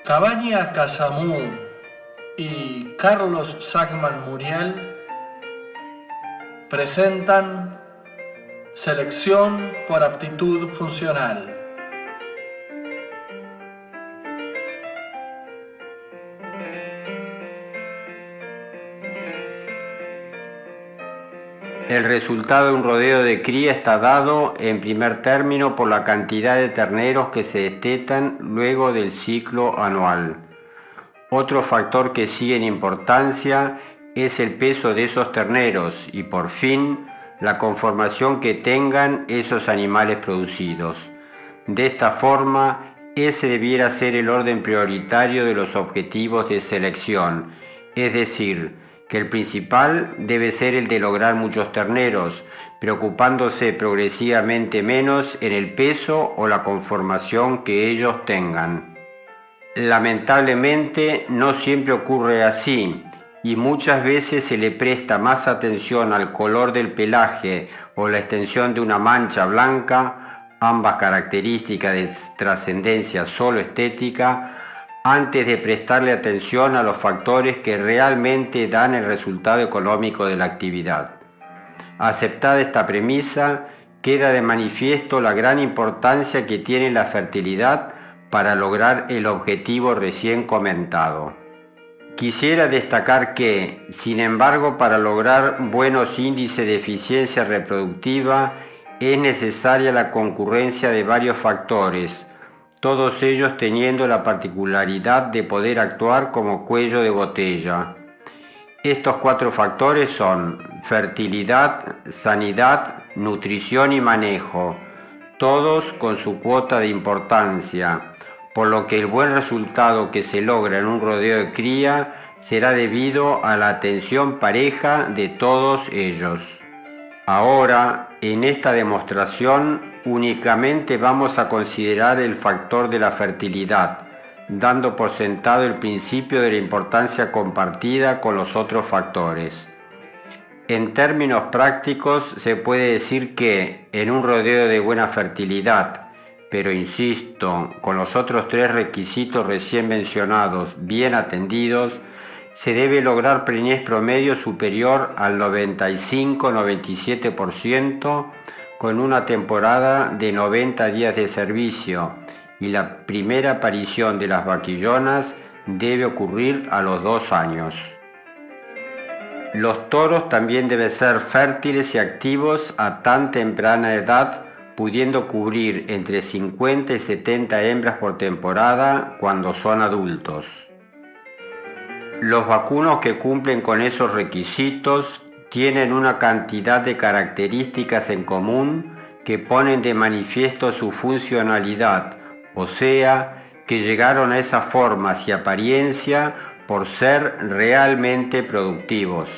Cabaña Casamú y Carlos Sagman Muriel presentan Selección por aptitud funcional. El resultado de un rodeo de cría está dado, en primer término, por la cantidad de terneros que se destetan luego del ciclo anual. Otro factor que sigue en importancia es el peso de esos terneros y, por fin, la conformación que tengan esos animales producidos. De esta forma, ese debiera ser el orden prioritario de los objetivos de selección, es decir, que el principal debe ser el de lograr muchos terneros, preocupándose progresivamente menos en el peso o la conformación que ellos tengan. Lamentablemente no siempre ocurre así y muchas veces se le presta más atención al color del pelaje o la extensión de una mancha blanca, ambas características de trascendencia solo estética, antes de prestarle atención a los factores que realmente dan el resultado económico de la actividad. Aceptada esta premisa, queda de manifiesto la gran importancia que tiene la fertilidad para lograr el objetivo recién comentado. Quisiera destacar que, sin embargo, para lograr buenos índices de eficiencia reproductiva es necesaria la concurrencia de varios factores, todos ellos teniendo la particularidad de poder actuar como cuello de botella. Estos 4 factores son fertilidad, sanidad, nutrición y manejo, todos con su cuota de importancia, por lo que el buen resultado que se logra en un rodeo de cría será debido a la atención pareja de todos ellos. Ahora, en esta demostración, únicamente vamos a considerar el factor de la fertilidad, dando por sentado el principio de la importancia compartida con los otros factores. En términos prácticos, se puede decir que en un rodeo de buena fertilidad, pero insisto, con los otros 3 requisitos recién mencionados bien atendidos, se debe lograr preñez promedio superior al 95-97% con una temporada de 90 días de servicio y la primera aparición de las vaquillonas debe ocurrir a los 2 años. Los toros también deben ser fértiles y activos a tan temprana edad, pudiendo cubrir entre 50 y 70 hembras por temporada cuando son adultos. Los vacunos que cumplen con esos requisitos tienen una cantidad de características en común que ponen de manifiesto su funcionalidad, o sea, que llegaron a esas formas y apariencia por ser realmente productivos.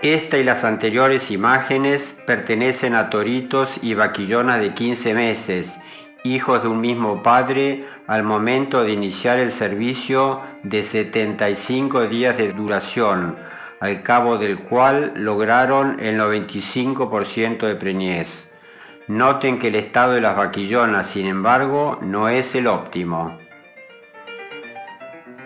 Esta y las anteriores imágenes pertenecen a toritos y vaquillonas de 15 meses, hijos de un mismo padre al momento de iniciar el servicio de 75 días de duración, al cabo del cual lograron el 95% de preñez. Noten que el estado de las vaquillonas, sin embargo, no es el óptimo.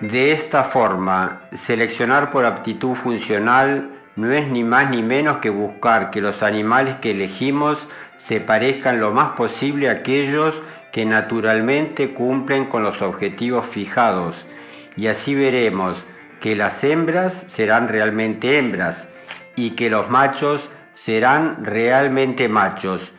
De esta forma, seleccionar por aptitud funcional no es ni más ni menos que buscar que los animales que elegimos se parezcan lo más posible a aquellos que naturalmente cumplen con los objetivos fijados, y así veremos que las hembras serán realmente hembras y que los machos serán realmente machos,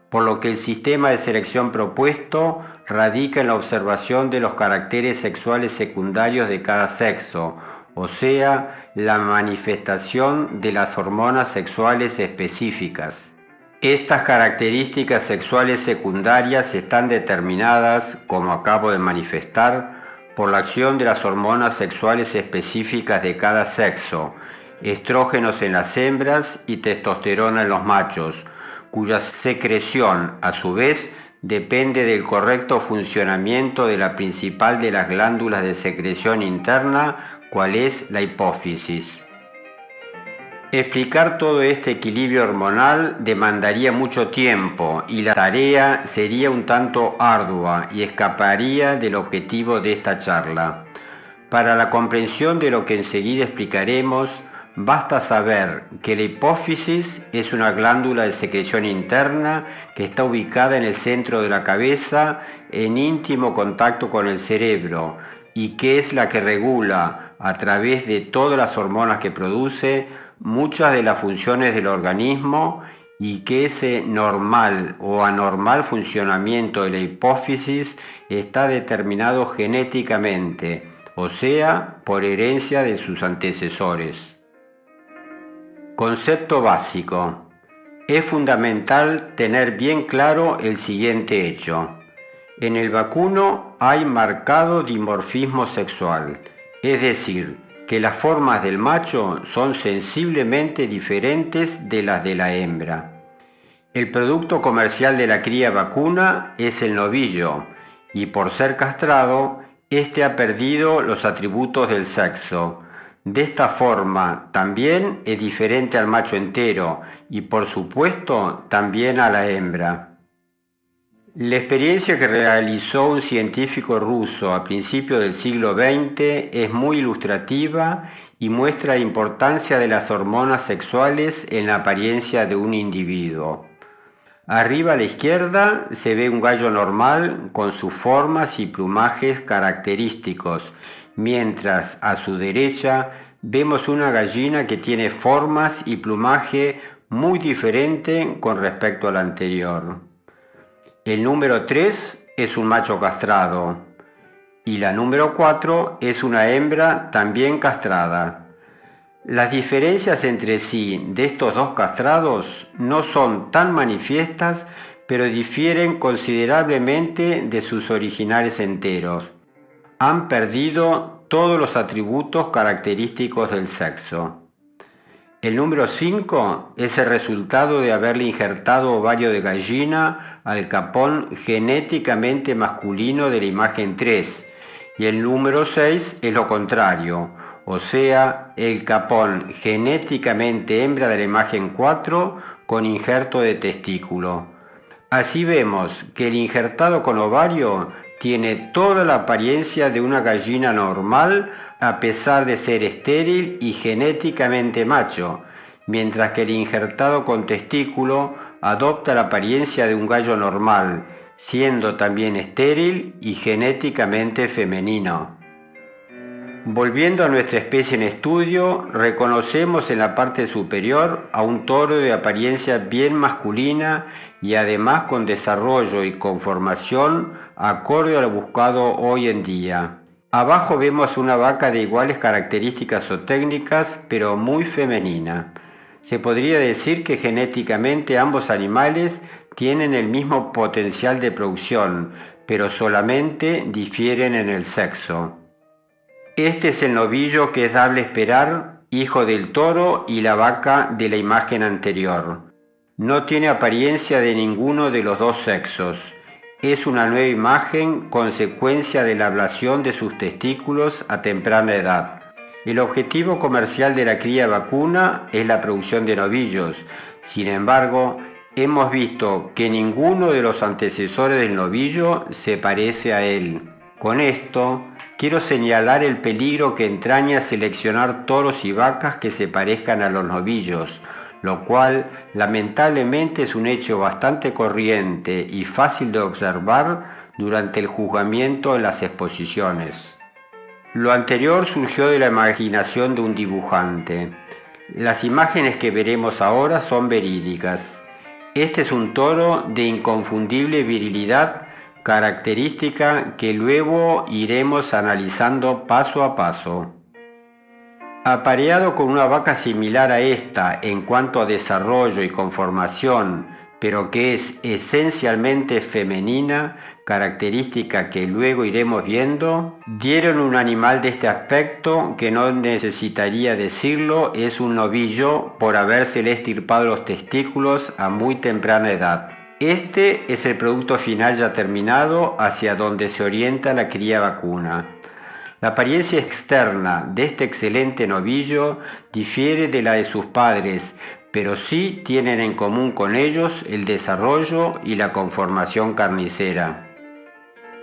por lo que el sistema de selección propuesto radica en la observación de los caracteres sexuales secundarios de cada sexo, o sea, la manifestación de las hormonas sexuales específicas. Estas características sexuales secundarias están determinadas, como acabo de manifestar, por la acción de las hormonas sexuales específicas de cada sexo, estrógenos en las hembras y testosterona en los machos, cuya secreción, a su vez, depende del correcto funcionamiento de la principal de las glándulas de secreción interna, cual es la hipófisis. Explicar todo este equilibrio hormonal demandaría mucho tiempo y la tarea sería un tanto ardua y escaparía del objetivo de esta charla. Para la comprensión de lo que enseguida explicaremos, basta saber que la hipófisis es una glándula de secreción interna que está ubicada en el centro de la cabeza en íntimo contacto con el cerebro y que es la que regula, a través de todas las hormonas que produce, muchas de las funciones del organismo y que ese normal o anormal funcionamiento de la hipófisis está determinado genéticamente, o sea, por herencia de sus antecesores. Concepto básico. Es fundamental tener bien claro el siguiente hecho. En el vacuno hay marcado dimorfismo sexual, es decir, que las formas del macho son sensiblemente diferentes de las de la hembra. El producto comercial de la cría vacuna es el novillo, y por ser castrado, éste ha perdido los atributos del sexo. De esta forma, también es diferente al macho entero, y por supuesto, también a la hembra. La experiencia que realizó un científico ruso a principios del siglo XX es muy ilustrativa y muestra la importancia de las hormonas sexuales en la apariencia de un individuo. Arriba a la izquierda se ve un gallo normal con sus formas y plumajes característicos, mientras a su derecha vemos una gallina que tiene formas y plumaje muy diferente con respecto al anterior. El número 3 es un macho castrado y la número 4 es una hembra también castrada. Las diferencias entre sí de estos dos castrados no son tan manifiestas, pero difieren considerablemente de sus originales enteros. Han perdido todos los atributos característicos del sexo. El número 5 es el resultado de haberle injertado ovario de gallina al capón genéticamente masculino de la imagen 3, y el número 6 es lo contrario, o sea, el capón genéticamente hembra de la imagen 4 con injerto de testículo. Así vemos que el injertado con ovario tiene toda la apariencia de una gallina normal a pesar de ser estéril y genéticamente macho, mientras que el injertado con testículo adopta la apariencia de un gallo normal, siendo también estéril y genéticamente femenino. Volviendo a nuestra especie en estudio, reconocemos en la parte superior a un toro de apariencia bien masculina y además con desarrollo y conformación acorde a lo buscado hoy en día. Abajo vemos una vaca de iguales características o técnicas, pero muy femenina. Se podría decir que genéticamente ambos animales tienen el mismo potencial de producción, pero solamente difieren en el sexo. Este es el novillo que es dable esperar, hijo del toro y la vaca de la imagen anterior. No tiene apariencia de ninguno de los dos sexos. Es una nueva imagen consecuencia de la ablación de sus testículos a temprana edad. El objetivo comercial de la cría vacuna es la producción de novillos. Sin embargo, hemos visto que ninguno de los antecesores del novillo se parece a él. Con esto, quiero señalar el peligro que entraña seleccionar toros y vacas que se parezcan a los novillos, lo cual lamentablemente es un hecho bastante corriente y fácil de observar durante el juzgamiento en las exposiciones. Lo anterior surgió de la imaginación de un dibujante. Las imágenes que veremos ahora son verídicas. Este es un toro de inconfundible virilidad, característica que luego iremos analizando paso a paso. Apareado con una vaca similar a esta en cuanto a desarrollo y conformación, pero que es esencialmente femenina, característica que luego iremos viendo, dieron un animal de este aspecto que no necesitaría decirlo, es un novillo por habérsele extirpado los testículos a muy temprana edad. Este es el producto final ya terminado hacia donde se orienta la cría vacuna. La apariencia externa de este excelente novillo difiere de la de sus padres, pero sí tienen en común con ellos el desarrollo y la conformación carnicera.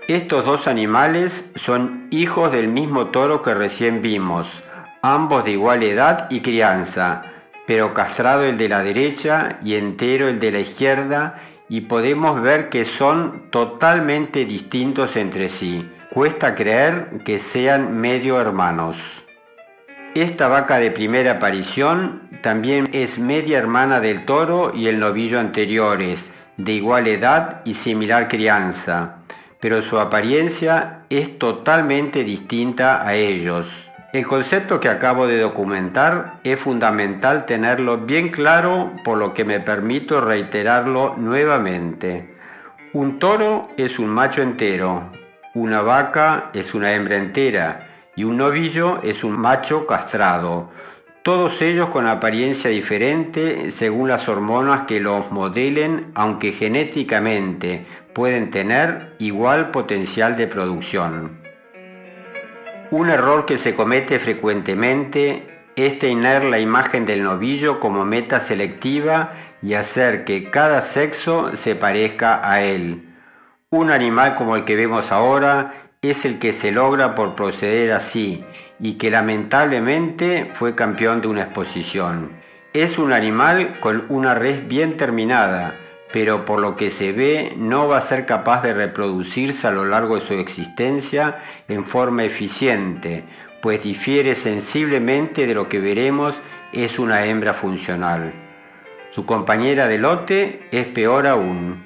Estos dos animales son hijos del mismo toro que recién vimos, ambos de igual edad y crianza, pero castrado el de la derecha y entero el de la izquierda, y podemos ver que son totalmente distintos entre sí. Cuesta creer que sean medio hermanos. Esta vaca de primera aparición también es media hermana del toro y el novillo anteriores, de igual edad y similar crianza, pero su apariencia es totalmente distinta a ellos. El concepto que acabo de documentar es fundamental tenerlo bien claro, por lo que me permito reiterarlo nuevamente. Un toro es un macho entero, una vaca es una hembra entera y un novillo es un macho castrado, todos ellos con apariencia diferente según las hormonas que los modelen, aunque genéticamente pueden tener igual potencial de producción. Un error que se comete frecuentemente es tener la imagen del novillo como meta selectiva y hacer que cada sexo se parezca a él. Un animal como el que vemos ahora es el que se logra por proceder así y que lamentablemente fue campeón de una exposición. Es un animal con una res bien terminada, pero por lo que se ve no va a ser capaz de reproducirse a lo largo de su existencia en forma eficiente, pues difiere sensiblemente de lo que veremos es una hembra funcional. Su compañera de lote es peor aún.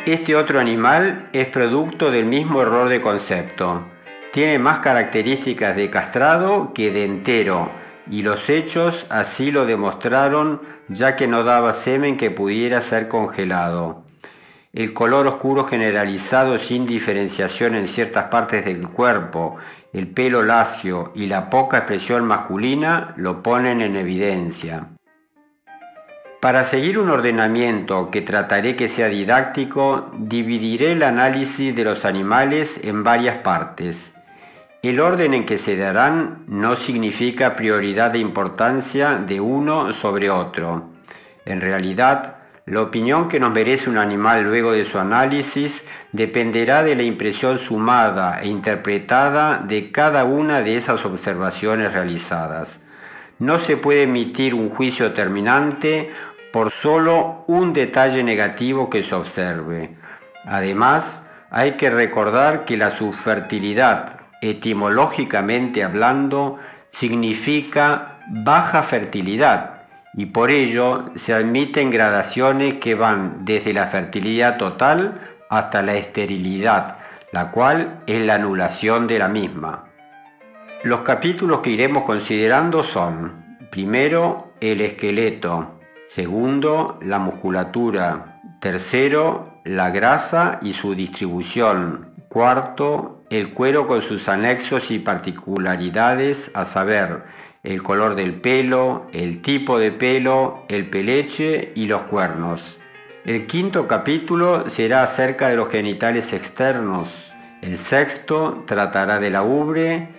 Este otro animal es producto del mismo error de concepto. Tiene más características de castrado que de entero, y los hechos así lo demostraron, ya que no daba semen que pudiera ser congelado. El color oscuro generalizado sin diferenciación en ciertas partes del cuerpo, el pelo lacio y la poca expresión masculina lo ponen en evidencia. Para seguir un ordenamiento que trataré que sea didáctico, dividiré el análisis de los animales en varias partes. El orden en que se darán no significa prioridad de importancia de uno sobre otro. En realidad, la opinión que nos merece un animal luego de su análisis dependerá de la impresión sumada e interpretada de cada una de esas observaciones realizadas. No se puede emitir un juicio terminante por solo un detalle negativo que se observe. Además, hay que recordar que la subfertilidad, etimológicamente hablando, significa baja fertilidad y por ello se admiten gradaciones que van desde la fertilidad total hasta la esterilidad, la cual es la anulación de la misma. Los capítulos que iremos considerando son: primero, el esqueleto; segundo, la musculatura; tercero, la grasa y su distribución; cuarto, el cuero con sus anexos y particularidades, a saber, el color del pelo, el tipo de pelo, el peleche y los cuernos. El quinto capítulo será acerca de los genitales externos. El sexto tratará de la ubre,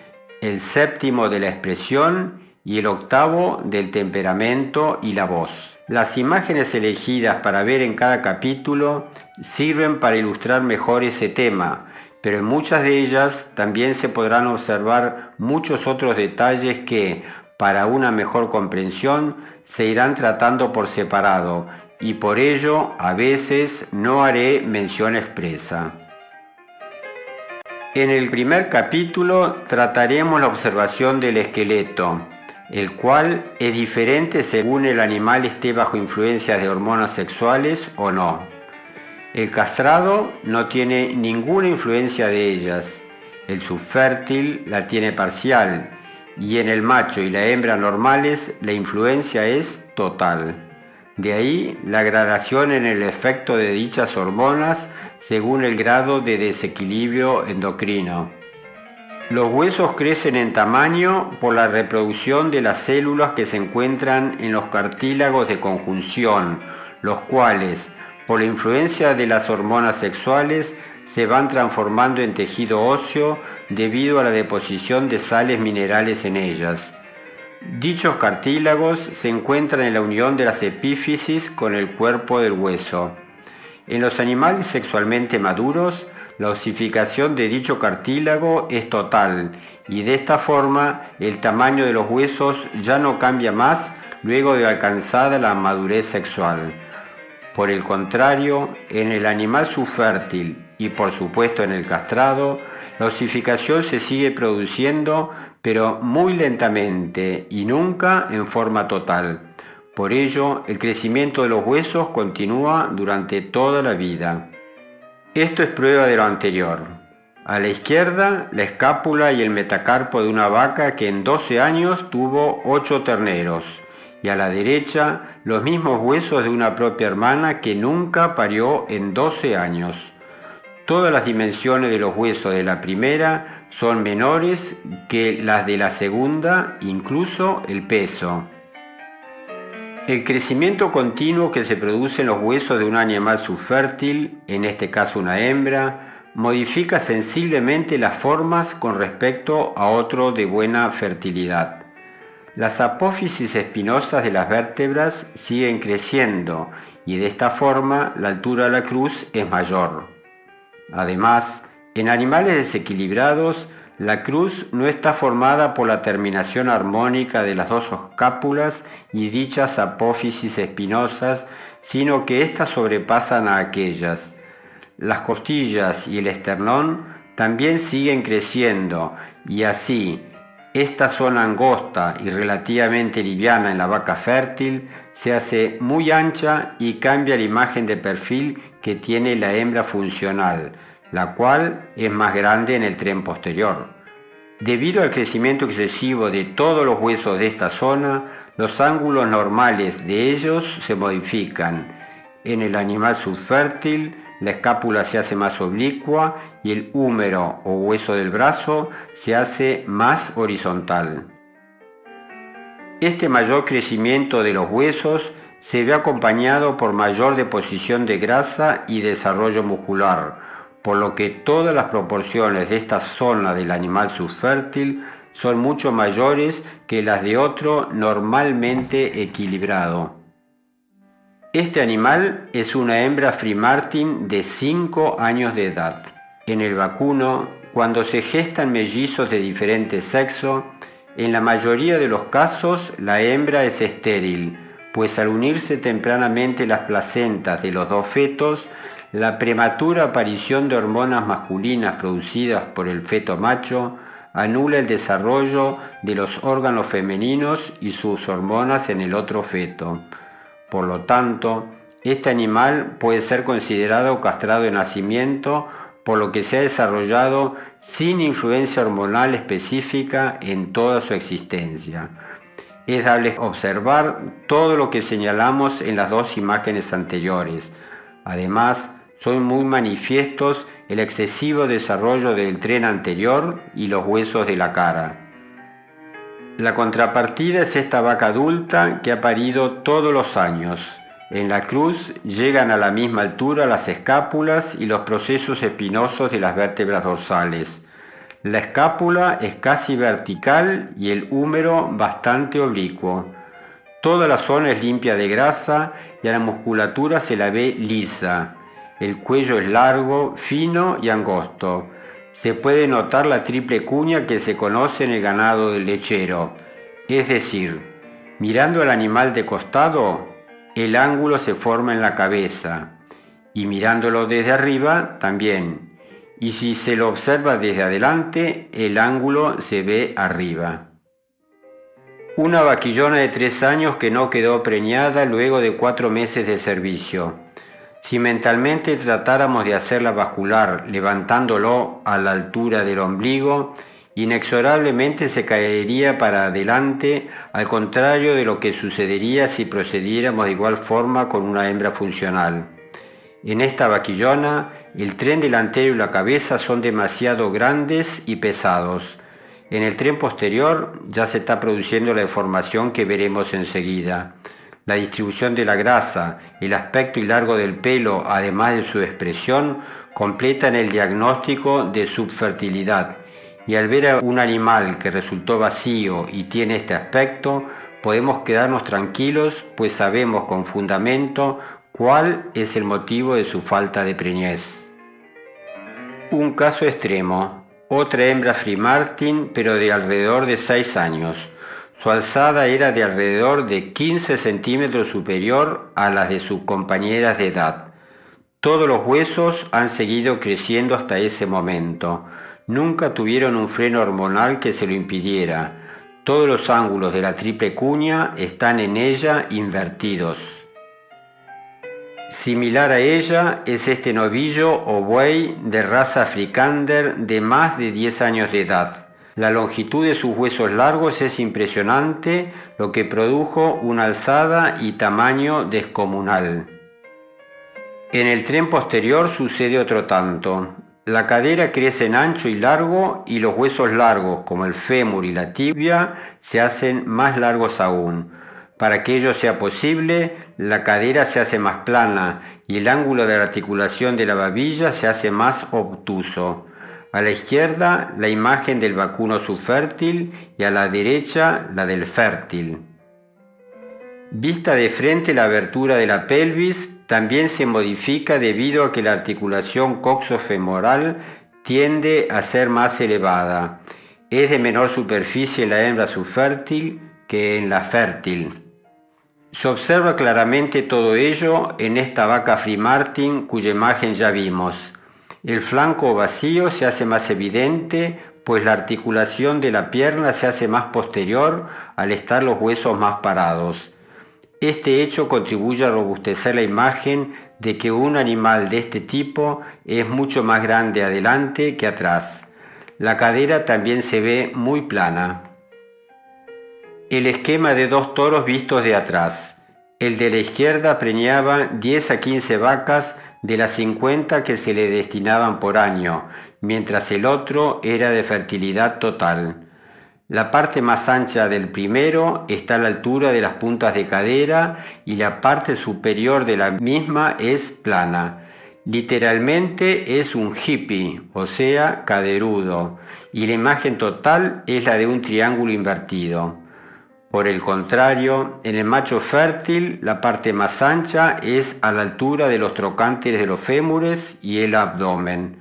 el séptimo de la expresión y el octavo del temperamento y la voz. Las imágenes elegidas para ver en cada capítulo sirven para ilustrar mejor ese tema, pero en muchas de ellas también se podrán observar muchos otros detalles que, para una mejor comprensión, se irán tratando por separado y por ello a veces no haré mención expresa. En el primer capítulo trataremos la observación del esqueleto, el cual es diferente según el animal esté bajo influencias de hormonas sexuales o no. El castrado no tiene ninguna influencia de ellas, el subfértil la tiene parcial y en el macho y la hembra normales la influencia es total. De ahí la gradación en el efecto de dichas hormonas según el grado de desequilibrio endocrino. Los huesos crecen en tamaño por la reproducción de las células que se encuentran en los cartílagos de conjunción, los cuales, por la influencia de las hormonas sexuales, se van transformando en tejido óseo debido a la deposición de sales minerales en ellas. Dichos cartílagos se encuentran en la unión de las epífisis con el cuerpo del hueso. En los animales sexualmente maduros, la osificación de dicho cartílago es total y de esta forma el tamaño de los huesos ya no cambia más luego de alcanzada la madurez sexual. Por el contrario, en el animal subfértil y por supuesto en el castrado, la osificación se sigue produciendo pero muy lentamente y nunca en forma total. Por ello, el crecimiento de los huesos continúa durante toda la vida. Esto es prueba de lo anterior. A la izquierda, la escápula y el metacarpo de una vaca que en 12 años tuvo 8 terneros, y a la derecha, los mismos huesos de una propia hermana que nunca parió en 12 años. Todas las dimensiones de los huesos de la primera son menores que las de la segunda, incluso el peso. El crecimiento continuo que se produce en los huesos de un animal subfértil, en este caso una hembra, modifica sensiblemente las formas con respecto a otro de buena fertilidad. Las apófisis espinosas de las vértebras siguen creciendo y de esta forma la altura de la cruz es mayor. Además, en animales desequilibrados, la cruz no está formada por la terminación armónica de las dos escápulas y dichas apófisis espinosas, sino que éstas sobrepasan a aquellas. Las costillas y el esternón también siguen creciendo y así, esta zona angosta y relativamente liviana en la vaca fértil se hace muy ancha y cambia la imagen de perfil que tiene la hembra funcional, la cual es más grande en el tren posterior. Debido al crecimiento excesivo de todos los huesos de esta zona, los ángulos normales de ellos se modifican. En el animal subfértil, la escápula se hace más oblicua y el húmero o hueso del brazo se hace más horizontal. Este mayor crecimiento de los huesos se ve acompañado por mayor deposición de grasa y desarrollo muscular, por lo que todas las proporciones de esta zona del animal subfértil son mucho mayores que las de otro normalmente equilibrado. Este animal es una hembra Free Martin de 5 años de edad. En el vacuno, cuando se gestan mellizos de diferente sexo, en la mayoría de los casos la hembra es estéril, pues al unirse tempranamente las placentas de los dos fetos, la prematura aparición de hormonas masculinas producidas por el feto macho anula el desarrollo de los órganos femeninos y sus hormonas en el otro feto. Por lo tanto, este animal puede ser considerado castrado de nacimiento, por lo que se ha desarrollado sin influencia hormonal específica en toda su existencia. Es dable observar todo lo que señalamos en las dos imágenes anteriores. Además, son muy manifiestos el excesivo desarrollo del tren anterior y los huesos de la cara. La contrapartida es esta vaca adulta que ha parido todos los años. En la cruz llegan a la misma altura las escápulas y los procesos espinosos de las vértebras dorsales. La escápula es casi vertical y el húmero bastante oblicuo. Toda la zona es limpia de grasa y a la musculatura se la ve lisa. El cuello es largo, fino y angosto. Se puede notar la triple cuña que se conoce en el ganado del lechero. Es decir, mirando al animal de costado, el ángulo se forma en la cabeza y mirándolo desde arriba también. Y si se lo observa desde adelante, el ángulo se ve arriba. Una vaquillona de 3 años que no quedó preñada luego de 4 meses de servicio. Si mentalmente tratáramos de hacerla bascular levantándolo a la altura del ombligo, inexorablemente se caería para adelante, al contrario de lo que sucedería si procediéramos de igual forma con una hembra funcional. En esta vaquillona, el tren delantero y la cabeza son demasiado grandes y pesados. En el tren posterior ya se está produciendo la deformación que veremos enseguida. La distribución de la grasa, el aspecto y largo del pelo, además de su expresión, completan el diagnóstico de subfertilidad, y al ver a un animal que resultó vacío y tiene este aspecto, podemos quedarnos tranquilos, pues sabemos con fundamento cuál es el motivo de su falta de preñez. Un caso extremo: otra hembra Free Martin, pero de alrededor de 6 años. Su alzada era de alrededor de 15 centímetros superior a las de sus compañeras de edad. Todos los huesos han seguido creciendo hasta ese momento. Nunca tuvieron un freno hormonal que se lo impidiera. Todos los ángulos de la triple cuña están en ella invertidos. Similar a ella es este novillo o buey de raza Frikander de más de 10 años de edad. La longitud de sus huesos largos es impresionante, lo que produjo una alzada y tamaño descomunal. En el tren posterior sucede otro tanto. La cadera crece en ancho y largo, y los huesos largos, como el fémur y la tibia, se hacen más largos aún. Para que ello sea posible, la cadera se hace más plana y el ángulo de la articulación de la babilla se hace más obtuso. A la izquierda, la imagen del vacuno subfértil, y a la derecha, la del fértil. Vista de frente, la abertura de la pelvis también se modifica debido a que la articulación coxofemoral tiende a ser más elevada. Es de menor superficie en la hembra subfértil que en la fértil. Se observa claramente todo ello en esta vaca Free Martin, cuya imagen ya vimos. El flanco vacío se hace más evidente, pues la articulación de la pierna se hace más posterior al estar los huesos más parados. Este hecho contribuye a robustecer la imagen de que un animal de este tipo es mucho más grande adelante que atrás. La cadera también se ve muy plana. El esquema de 2 toros vistos de atrás. El de la izquierda preñaba 10 a 15 vacas de las 50 que se le destinaban por año, mientras el otro era de fertilidad total. La parte más ancha del primero está a la altura de las puntas de cadera y la parte superior de la misma es plana. Literalmente es un hippie, o sea, caderudo, y la imagen total es la de un triángulo invertido. Por el contrario, en el macho fértil, la parte más ancha es a la altura de los trocánteres de los fémures y el abdomen.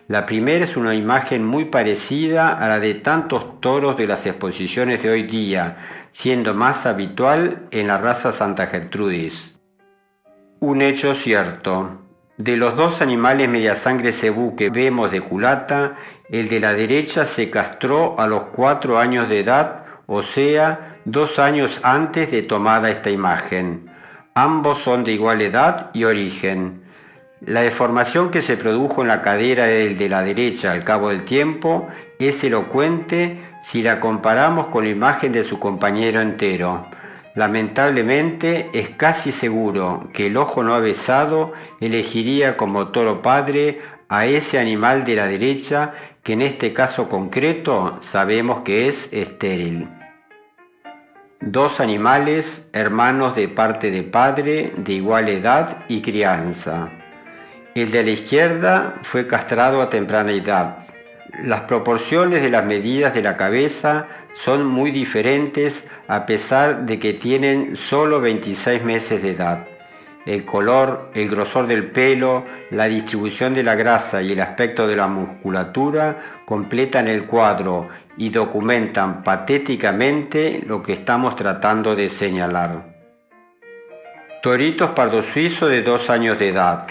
La primera es una imagen muy parecida a la de tantos toros de las exposiciones de hoy día, siendo más habitual en la raza Santa Gertrudis. Un hecho cierto: de los 2 animales mediasangre cebú que vemos de culata, el de la derecha se castró a los 4 años de edad, o sea, 2 años antes de tomada esta imagen. Ambos son de igual edad y origen. La deformación que se produjo en la cadera del de la derecha al cabo del tiempo es elocuente si la comparamos con la imagen de su compañero entero. Lamentablemente, es casi seguro que el ojo no avesado elegiría como toro padre a ese animal de la derecha, que en este caso concreto sabemos que es estéril. 2 animales, hermanos de parte de padre, de igual edad y crianza. El de la izquierda fue castrado a temprana edad. Las proporciones de las medidas de la cabeza son muy diferentes a pesar de que tienen solo 26 meses de edad. El color, el grosor del pelo, la distribución de la grasa y el aspecto de la musculatura completan el cuadro y documentan patéticamente lo que estamos tratando de señalar. Toritos pardo suizo de 2 años de edad.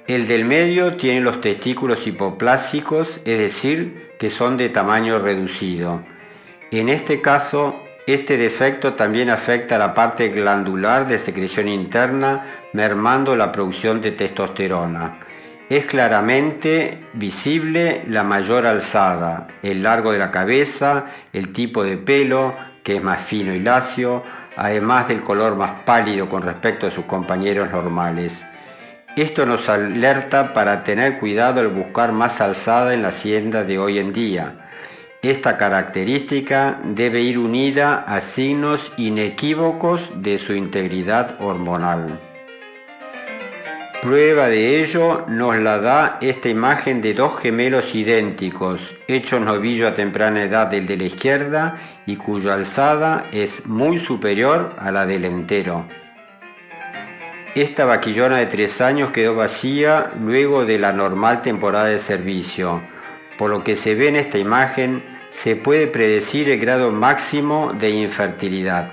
El del medio tiene los testículos hipoplásicos, es decir, que son de tamaño reducido. En este caso, este defecto también afecta a la parte glandular de secreción interna, mermando la producción de testosterona. Es claramente visible la mayor alzada, el largo de la cabeza, el tipo de pelo, que es más fino y lacio, además del color más pálido con respecto a sus compañeros normales. Esto nos alerta para tener cuidado al buscar más alzada en la hacienda de hoy en día. Esta característica debe ir unida a signos inequívocos de su integridad hormonal. Prueba de ello nos la da esta imagen de dos gemelos idénticos, hechos novillo a temprana edad del de la izquierda y cuya alzada es muy superior a la del entero. Esta vaquillona de 3 años quedó vacía luego de la normal temporada de servicio. Por lo que se ve en esta imagen, se puede predecir el grado máximo de infertilidad.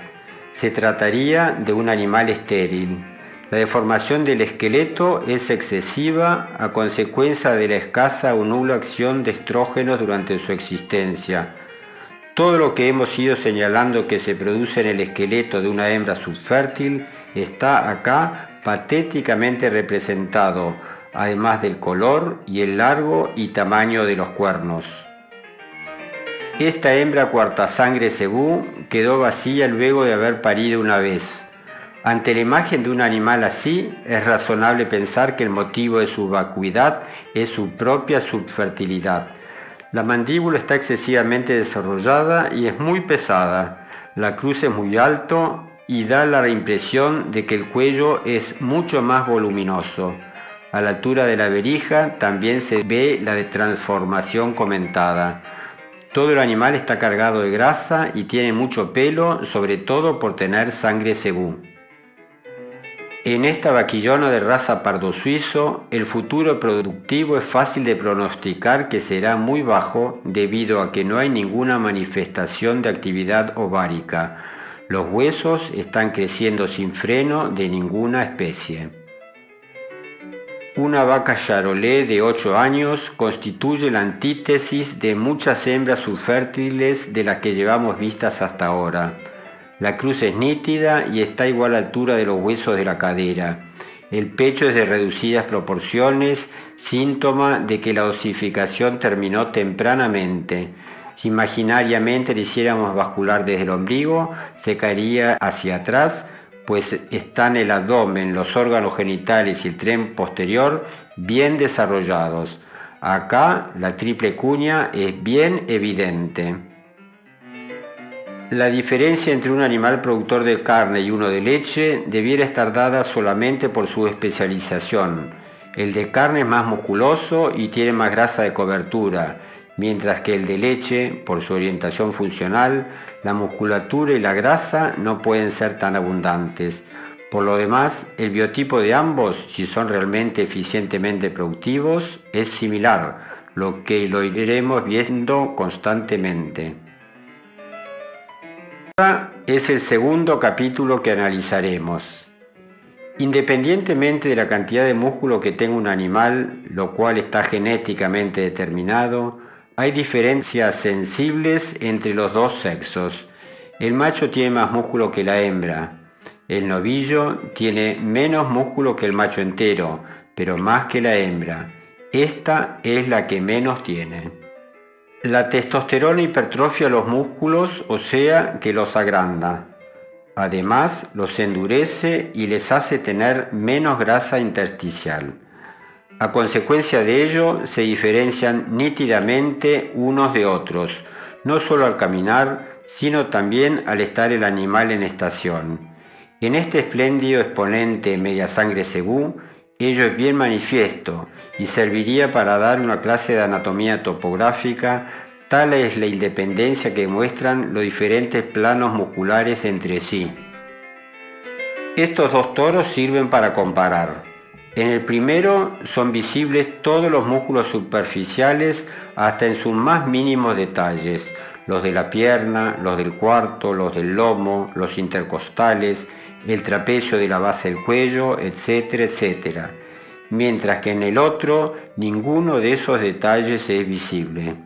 Se trataría de un animal estéril. La deformación del esqueleto es excesiva a consecuencia de la escasa o nula acción de estrógenos durante su existencia. Todo lo que hemos ido señalando que se produce en el esqueleto de una hembra subfértil está acá patéticamente representado, además del color y el largo y tamaño de los cuernos. Esta hembra cuartasangre cebú quedó vacía luego de haber parido una vez. Ante la imagen de un animal así, es razonable pensar que el motivo de su vacuidad es su propia subfertilidad. La mandíbula está excesivamente desarrollada y es muy pesada. La cruz es muy alto y da la impresión de que el cuello es mucho más voluminoso. A la altura de la verija también se ve la transformación comentada. Todo el animal está cargado de grasa y tiene mucho pelo, sobre todo por tener sangre cebú. En esta vaquillona de raza pardo suizo, el futuro productivo es fácil de pronosticar que será muy bajo debido a que no hay ninguna manifestación de actividad ovárica. Los huesos están creciendo sin freno de ninguna especie. Una vaca charolais de 8 años constituye la antítesis de muchas hembras subfértiles de las que llevamos vistas hasta ahora. La cruz es nítida y está a igual altura de los huesos de la cadera. El pecho es de reducidas proporciones, síntoma de que la osificación terminó tempranamente. Si imaginariamente le hiciéramos bascular desde el ombligo, se caería hacia atrás, pues están el abdomen, los órganos genitales y el tren posterior bien desarrollados. Acá la triple cuña es bien evidente. La diferencia entre un animal productor de carne y uno de leche debiera estar dada solamente por su especialización. El de carne es más musculoso y tiene más grasa de cobertura, mientras que el de leche, por su orientación funcional, la musculatura y la grasa no pueden ser tan abundantes. Por lo demás, el biotipo de ambos, si son realmente eficientemente productivos, es similar, lo que lo iremos viendo constantemente. Es el segundo capítulo que analizaremos. Independientemente de la cantidad de músculo que tenga un animal, lo cual está genéticamente determinado, hay diferencias sensibles entre los dos sexos. El macho tiene más músculo que la hembra. El novillo tiene menos músculo que el macho entero, pero más que la hembra. Esta es la que menos tiene. La testosterona hipertrofia los músculos, o sea que los agranda. Además, los endurece y les hace tener menos grasa intersticial. A consecuencia de ello, se diferencian nítidamente unos de otros, no solo al caminar, sino también al estar el animal en estación. En este espléndido exponente media sangre cebú, ello es bien manifiesto y serviría para dar una clase de anatomía topográfica. Tal es la independencia que muestran los diferentes planos musculares entre sí. Estos dos toros sirven para comparar. En el primero son visibles todos los músculos superficiales hasta en sus más mínimos detalles, los de la pierna, los del cuarto, los del lomo, los intercostales, el trapecio de la base del cuello, etcétera, etcétera. Mientras que en el otro ninguno de esos detalles es visible.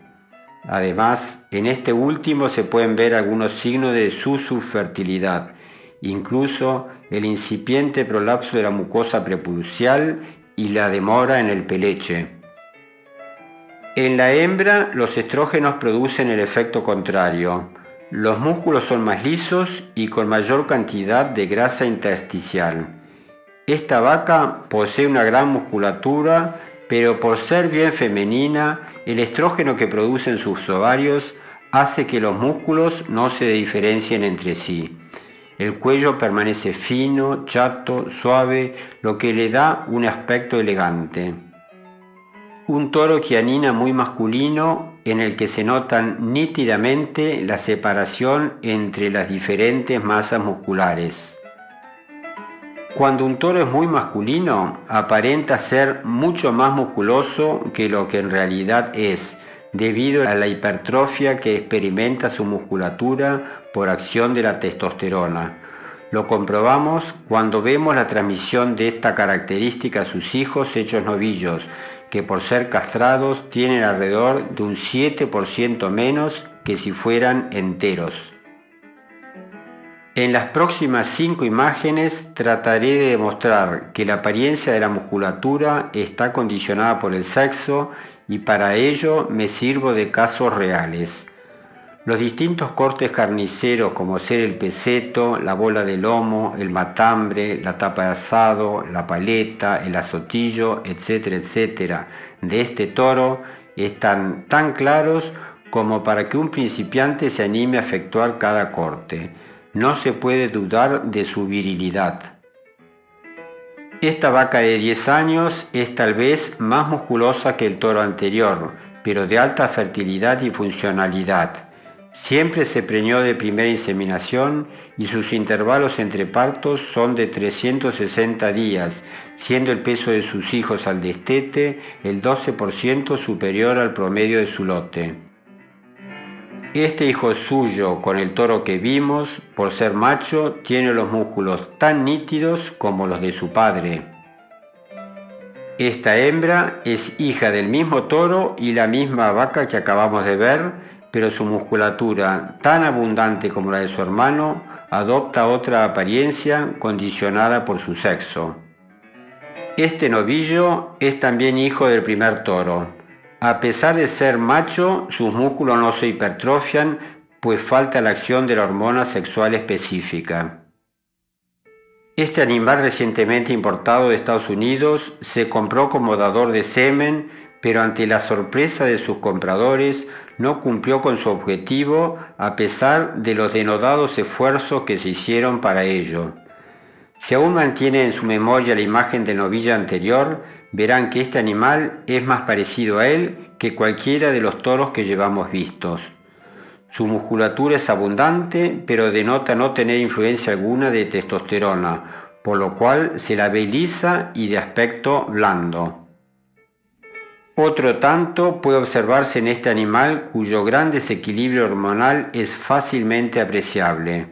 Además, en este último se pueden ver algunos signos de su subfertilidad, incluso el incipiente prolapso de la mucosa prepudicial y la demora en el peleche. En la hembra, los estrógenos producen el efecto contrario. Los músculos son más lisos y con mayor cantidad de grasa intersticial. Esta vaca posee una gran musculatura, pero por ser bien femenina, el estrógeno que producen sus ovarios hace que los músculos no se diferencien entre sí. El cuello permanece fino, chato, suave, lo que le da un aspecto elegante. Un toro chianina muy masculino en el que se notan nítidamente la separación entre las diferentes masas musculares. Cuando un toro es muy masculino, aparenta ser mucho más musculoso que lo que en realidad es, debido a la hipertrofia que experimenta su musculatura por acción de la testosterona. Lo comprobamos cuando vemos la transmisión de esta característica a sus hijos hechos novillos, que por ser castrados tienen alrededor de un 7% menos que si fueran enteros. En las próximas 5 imágenes trataré de demostrar que la apariencia de la musculatura está condicionada por el sexo y para ello me sirvo de casos reales. Los distintos cortes carniceros como ser el peseto, la bola de lomo, el matambre, la tapa de asado, la paleta, el azotillo, etcétera, etcétera, de este toro están tan claros como para que un principiante se anime a efectuar cada corte. No se puede dudar de su virilidad. Esta vaca de 10 años es tal vez más musculosa que el toro anterior, pero de alta fertilidad y funcionalidad. Siempre se preñó de primera inseminación y sus intervalos entre partos son de 360 días, siendo el peso de sus hijos al destete el 12% superior al promedio de su lote. Este hijo suyo con el toro que vimos, por ser macho, tiene los músculos tan nítidos como los de su padre. Esta hembra es hija del mismo toro y la misma vaca que acabamos de ver, pero su musculatura, tan abundante como la de su hermano, adopta otra apariencia condicionada por su sexo. Este novillo es también hijo del primer toro. A pesar de ser macho, sus músculos no se hipertrofian, pues falta la acción de la hormona sexual específica. Este animal recientemente importado de Estados Unidos se compró como dador de semen, pero ante la sorpresa de sus compradores no cumplió con su objetivo a pesar de los denodados esfuerzos que se hicieron para ello. Si aún mantienen en su memoria la imagen del novillo anterior, verán que este animal es más parecido a él que cualquiera de los toros que llevamos vistos. Su musculatura es abundante, pero denota no tener influencia alguna de testosterona, por lo cual se la ve lisa y de aspecto blando. Otro tanto puede observarse en este animal cuyo gran desequilibrio hormonal es fácilmente apreciable.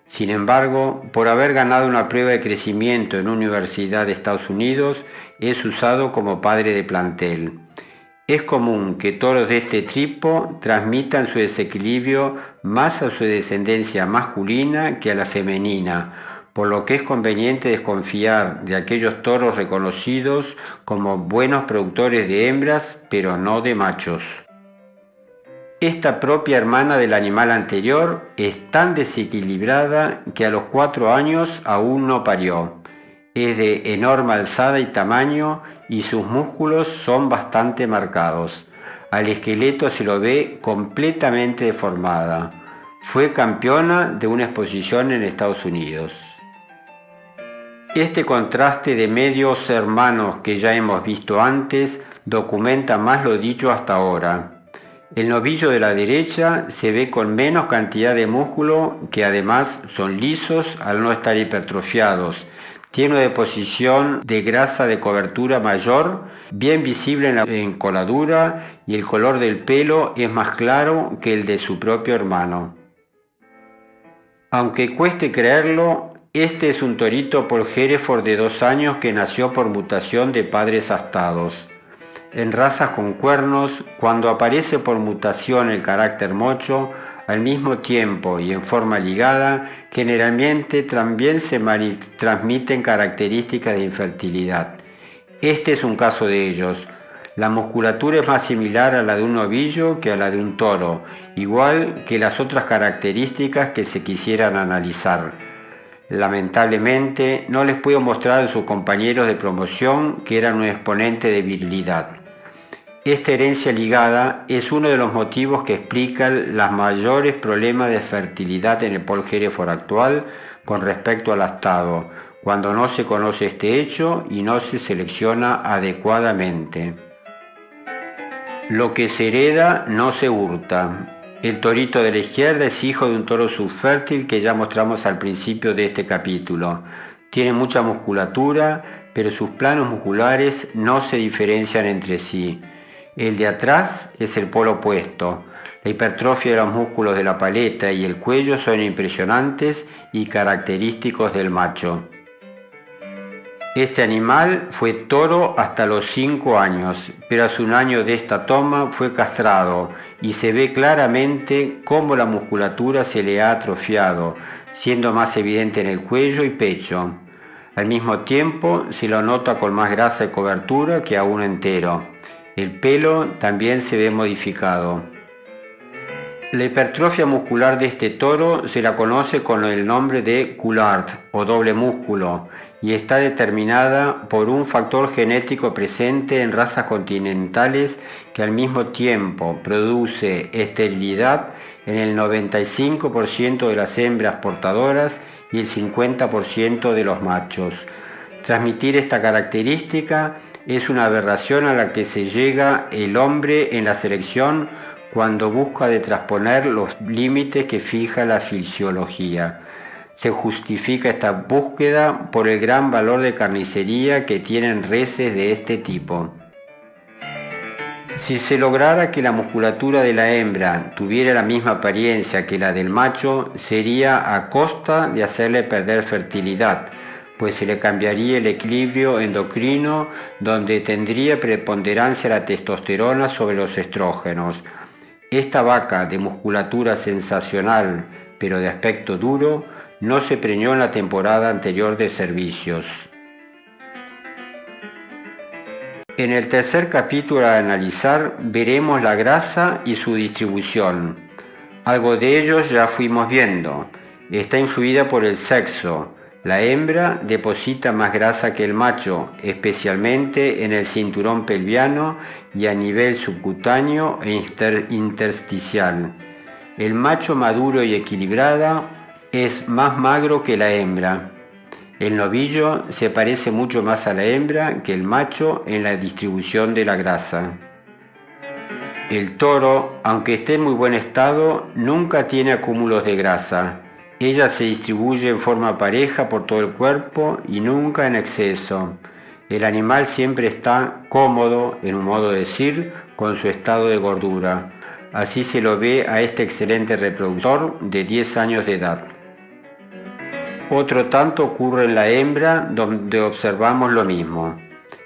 Sin embargo, por haber ganado una prueba de crecimiento en una universidad de Estados Unidos, es usado como padre de plantel. Es común que toros de este tipo transmitan su desequilibrio más a su descendencia masculina que a la femenina, por lo que es conveniente desconfiar de aquellos toros reconocidos como buenos productores de hembras, pero no de machos. Esta propia hermana del animal anterior es tan desequilibrada que a los 4 años aún no parió. Es de enorme alzada y tamaño y sus músculos son bastante marcados. Al esqueleto se lo ve completamente deformada. Fue campeona de una exposición en Estados Unidos. Este contraste de medios hermanos que ya hemos visto antes documenta más lo dicho hasta ahora. El novillo de la derecha se ve con menos cantidad de músculo, que además son lisos al no estar hipertrofiados. Tiene una deposición de grasa de cobertura mayor, bien visible en la encoladura, y el color del pelo es más claro que el de su propio hermano. Aunque cueste creerlo, este es un torito Paul Hereford de 2 años que nació por mutación de padres astados. En razas con cuernos, cuando aparece por mutación el carácter mocho, al mismo tiempo y en forma ligada, generalmente también se transmiten características de infertilidad. Este es un caso de ellos. La musculatura es más similar a la de un novillo que a la de un toro, igual que las otras características que se quisieran analizar. Lamentablemente, no les puedo mostrar a sus compañeros de promoción que eran un exponente de virilidad. Esta herencia ligada es uno de los motivos que explican los mayores problemas de fertilidad en el Paul Hereford actual, con respecto al lactado, cuando no se conoce este hecho y no se selecciona adecuadamente. Lo que se hereda no se hurta. El torito de la izquierda es hijo de un toro subfértil que ya mostramos al principio de este capítulo. Tiene mucha musculatura, pero sus planos musculares no se diferencian entre sí. El de atrás es el polo opuesto. La hipertrofia de los músculos de la paleta y el cuello son impresionantes y característicos del macho. Este animal fue toro hasta los 5 años, pero hace un año de esta toma fue castrado y se ve claramente cómo la musculatura se le ha atrofiado, siendo más evidente en el cuello y pecho. Al mismo tiempo se lo nota con más grasa y cobertura que a uno entero. El pelo también se ve modificado. La hipertrofia muscular de este toro se la conoce con el nombre de Coulthard o doble músculo y está determinada por un factor genético presente en razas continentales que al mismo tiempo produce esterilidad en el 95% de las hembras portadoras y el 50% de los machos. Transmitir esta característica es una aberración a la que se llega el hombre en la selección cuando busca de trasponer los límites que fija la fisiología. Se justifica esta búsqueda por el gran valor de carnicería que tienen reses de este tipo. Si se lograra que la musculatura de la hembra tuviera la misma apariencia que la del macho, sería a costa de hacerle perder fertilidad, pues se le cambiaría el equilibrio endocrino, donde tendría preponderancia la testosterona sobre los estrógenos. Esta vaca de musculatura sensacional, pero de aspecto duro, no se preñó en la temporada anterior de servicios. En el tercer capítulo a analizar veremos la grasa y su distribución. Algo de ello ya fuimos viendo. Está influida por el sexo. La hembra deposita más grasa que el macho, especialmente en el cinturón pelviano y a nivel subcutáneo e intersticial. El macho maduro y equilibrado es más magro que la hembra. El novillo se parece mucho más a la hembra que el macho en la distribución de la grasa. El toro, aunque esté en muy buen estado, nunca tiene acúmulos de grasa. Ella se distribuye en forma pareja por todo el cuerpo y nunca en exceso. El animal siempre está cómodo, en un modo de decir, con su estado de gordura. Así se lo ve a este excelente reproductor de 10 años de edad. Otro tanto ocurre en la hembra, donde observamos lo mismo.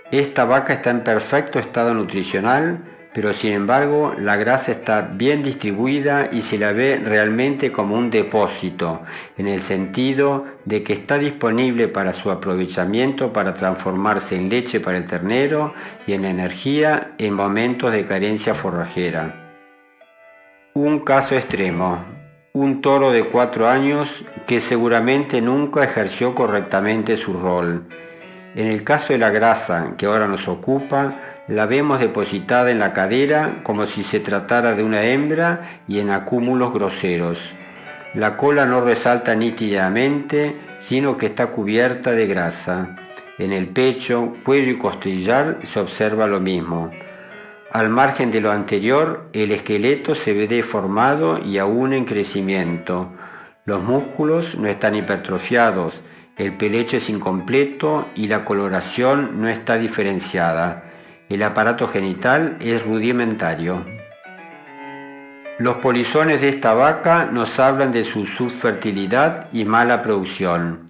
Esta vaca está en perfecto estado nutricional, pero sin embargo la grasa está bien distribuida y se la ve realmente como un depósito, en el sentido de que está disponible para su aprovechamiento para transformarse en leche para el ternero y en energía en momentos de carencia forrajera. Un caso extremo. Un toro de 4 años que seguramente nunca ejerció correctamente su rol. En el caso de la grasa que ahora nos ocupa, la vemos depositada en la cadera como si se tratara de una hembra y en acúmulos groseros. La cola no resalta nítidamente, sino que está cubierta de grasa. En el pecho, cuello y costillar se observa lo mismo. Al margen de lo anterior, el esqueleto se ve deformado y aún en crecimiento. Los músculos no están hipertrofiados, el pelecho es incompleto y la coloración no está diferenciada. El aparato genital es rudimentario. Los polizones de esta vaca nos hablan de su subfertilidad y mala producción.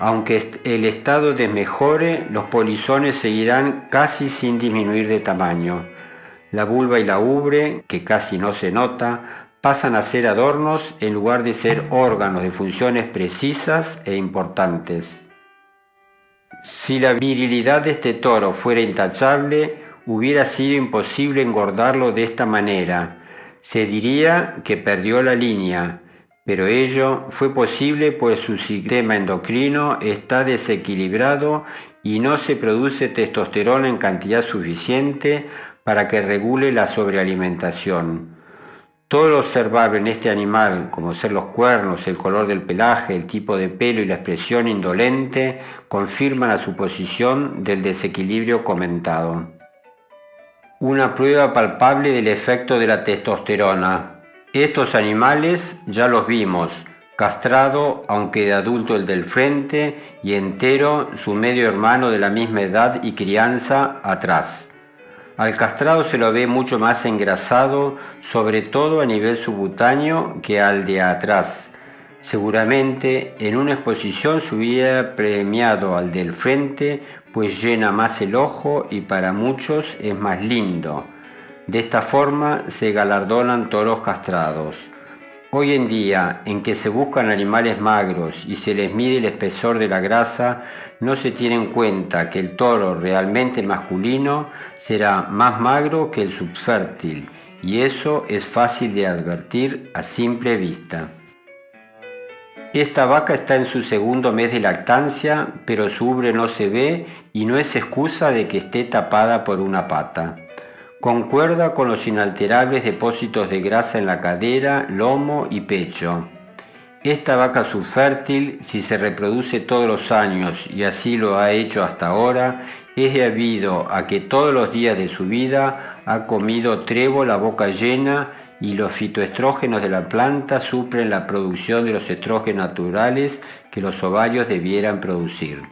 Aunque el estado desmejore, los polizones seguirán casi sin disminuir de tamaño. La vulva y la ubre, que casi no se nota, pasan a ser adornos en lugar de ser órganos de funciones precisas e importantes. Si la virilidad de este toro fuera intachable, hubiera sido imposible engordarlo de esta manera. Se diría que perdió la línea, pero ello fue posible pues su sistema endocrino está desequilibrado y no se produce testosterona en cantidad suficiente para que regule la sobrealimentación. Todo lo observable en este animal, como ser los cuernos, el color del pelaje, el tipo de pelo y la expresión indolente, confirman la suposición del desequilibrio comentado. Una prueba palpable del efecto de la testosterona. Estos animales ya los vimos, castrado, aunque de adulto el del frente, y entero su medio hermano de la misma edad y crianza atrás. Al castrado se lo ve mucho más engrasado, sobre todo a nivel subcutáneo, que al de atrás. Seguramente en una exposición se hubiera premiado al del frente, pues llena más el ojo y para muchos es más lindo. De esta forma se galardonan toros castrados. Hoy en día, en que se buscan animales magros y se les mide el espesor de la grasa, no se tiene en cuenta que el toro realmente masculino será más magro que el subfértil, y eso es fácil de advertir a simple vista. Esta vaca está en su segundo mes de lactancia, pero su ubre no se ve y no es excusa de que esté tapada por una pata. Concuerda con los inalterables depósitos de grasa en la cadera, lomo y pecho. Esta vaca subfértil, si se reproduce todos los años y así lo ha hecho hasta ahora, es debido a que todos los días de su vida ha comido trébol a boca llena y los fitoestrógenos de la planta suplen la producción de los estrógenos naturales que los ovarios debieran producir.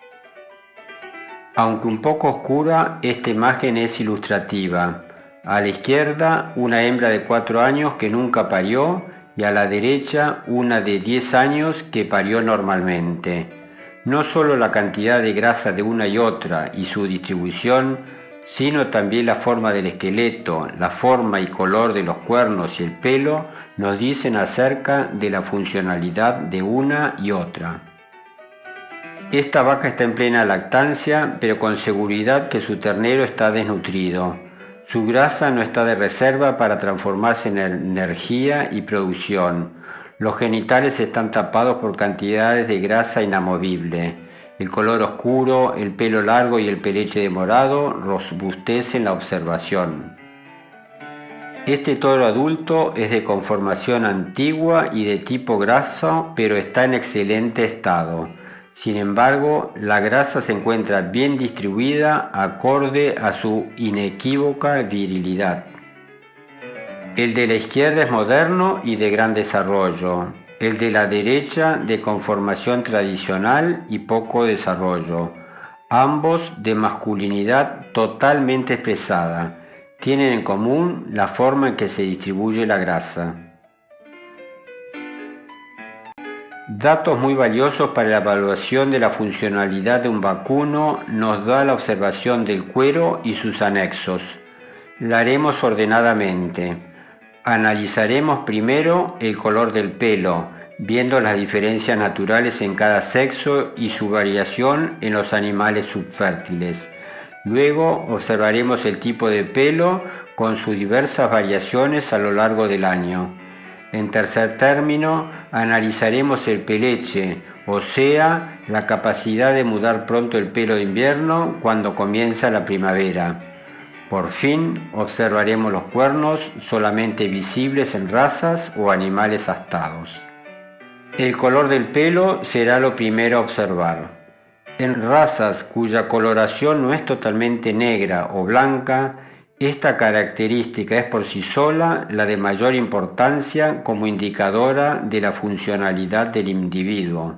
Aunque un poco oscura, esta imagen es ilustrativa. A la izquierda, una hembra de 4 años que nunca parió, y a la derecha una de 10 años que parió normalmente. No solo la cantidad de grasa de una y otra y su distribución, sino también la forma del esqueleto, la forma y color de los cuernos y el pelo nos dicen acerca de la funcionalidad de una y otra. Esta vaca está en plena lactancia, pero con seguridad que su ternero está desnutrido. Su grasa no está de reserva para transformarse en energía y producción. Los genitales están tapados por cantidades de grasa inamovible. El color oscuro, el pelo largo y el peleche de morado robustecen la observación. Este toro adulto es de conformación antigua y de tipo graso, pero está en excelente estado. Sin embargo, la grasa se encuentra bien distribuida acorde a su inequívoca virilidad. El de la izquierda es moderno y de gran desarrollo. El de la derecha de conformación tradicional y poco desarrollo. Ambos de masculinidad totalmente expresada. Tienen en común la forma en que se distribuye la grasa. Datos muy valiosos para la evaluación de la funcionalidad de un vacuno nos da la observación del cuero y sus anexos. La haremos ordenadamente. Analizaremos primero el color del pelo, viendo las diferencias naturales en cada sexo y su variación en los animales subfértiles. Luego observaremos el tipo de pelo con sus diversas variaciones a lo largo del año. En tercer término, analizaremos el peleche, o sea, la capacidad de mudar pronto el pelo de invierno cuando comienza la primavera. Por fin, observaremos los cuernos solamente visibles en razas o animales astados. El color del pelo será lo primero a observar. En razas cuya coloración no es totalmente negra o blanca, esta característica es por sí sola la de mayor importancia como indicadora de la funcionalidad del individuo.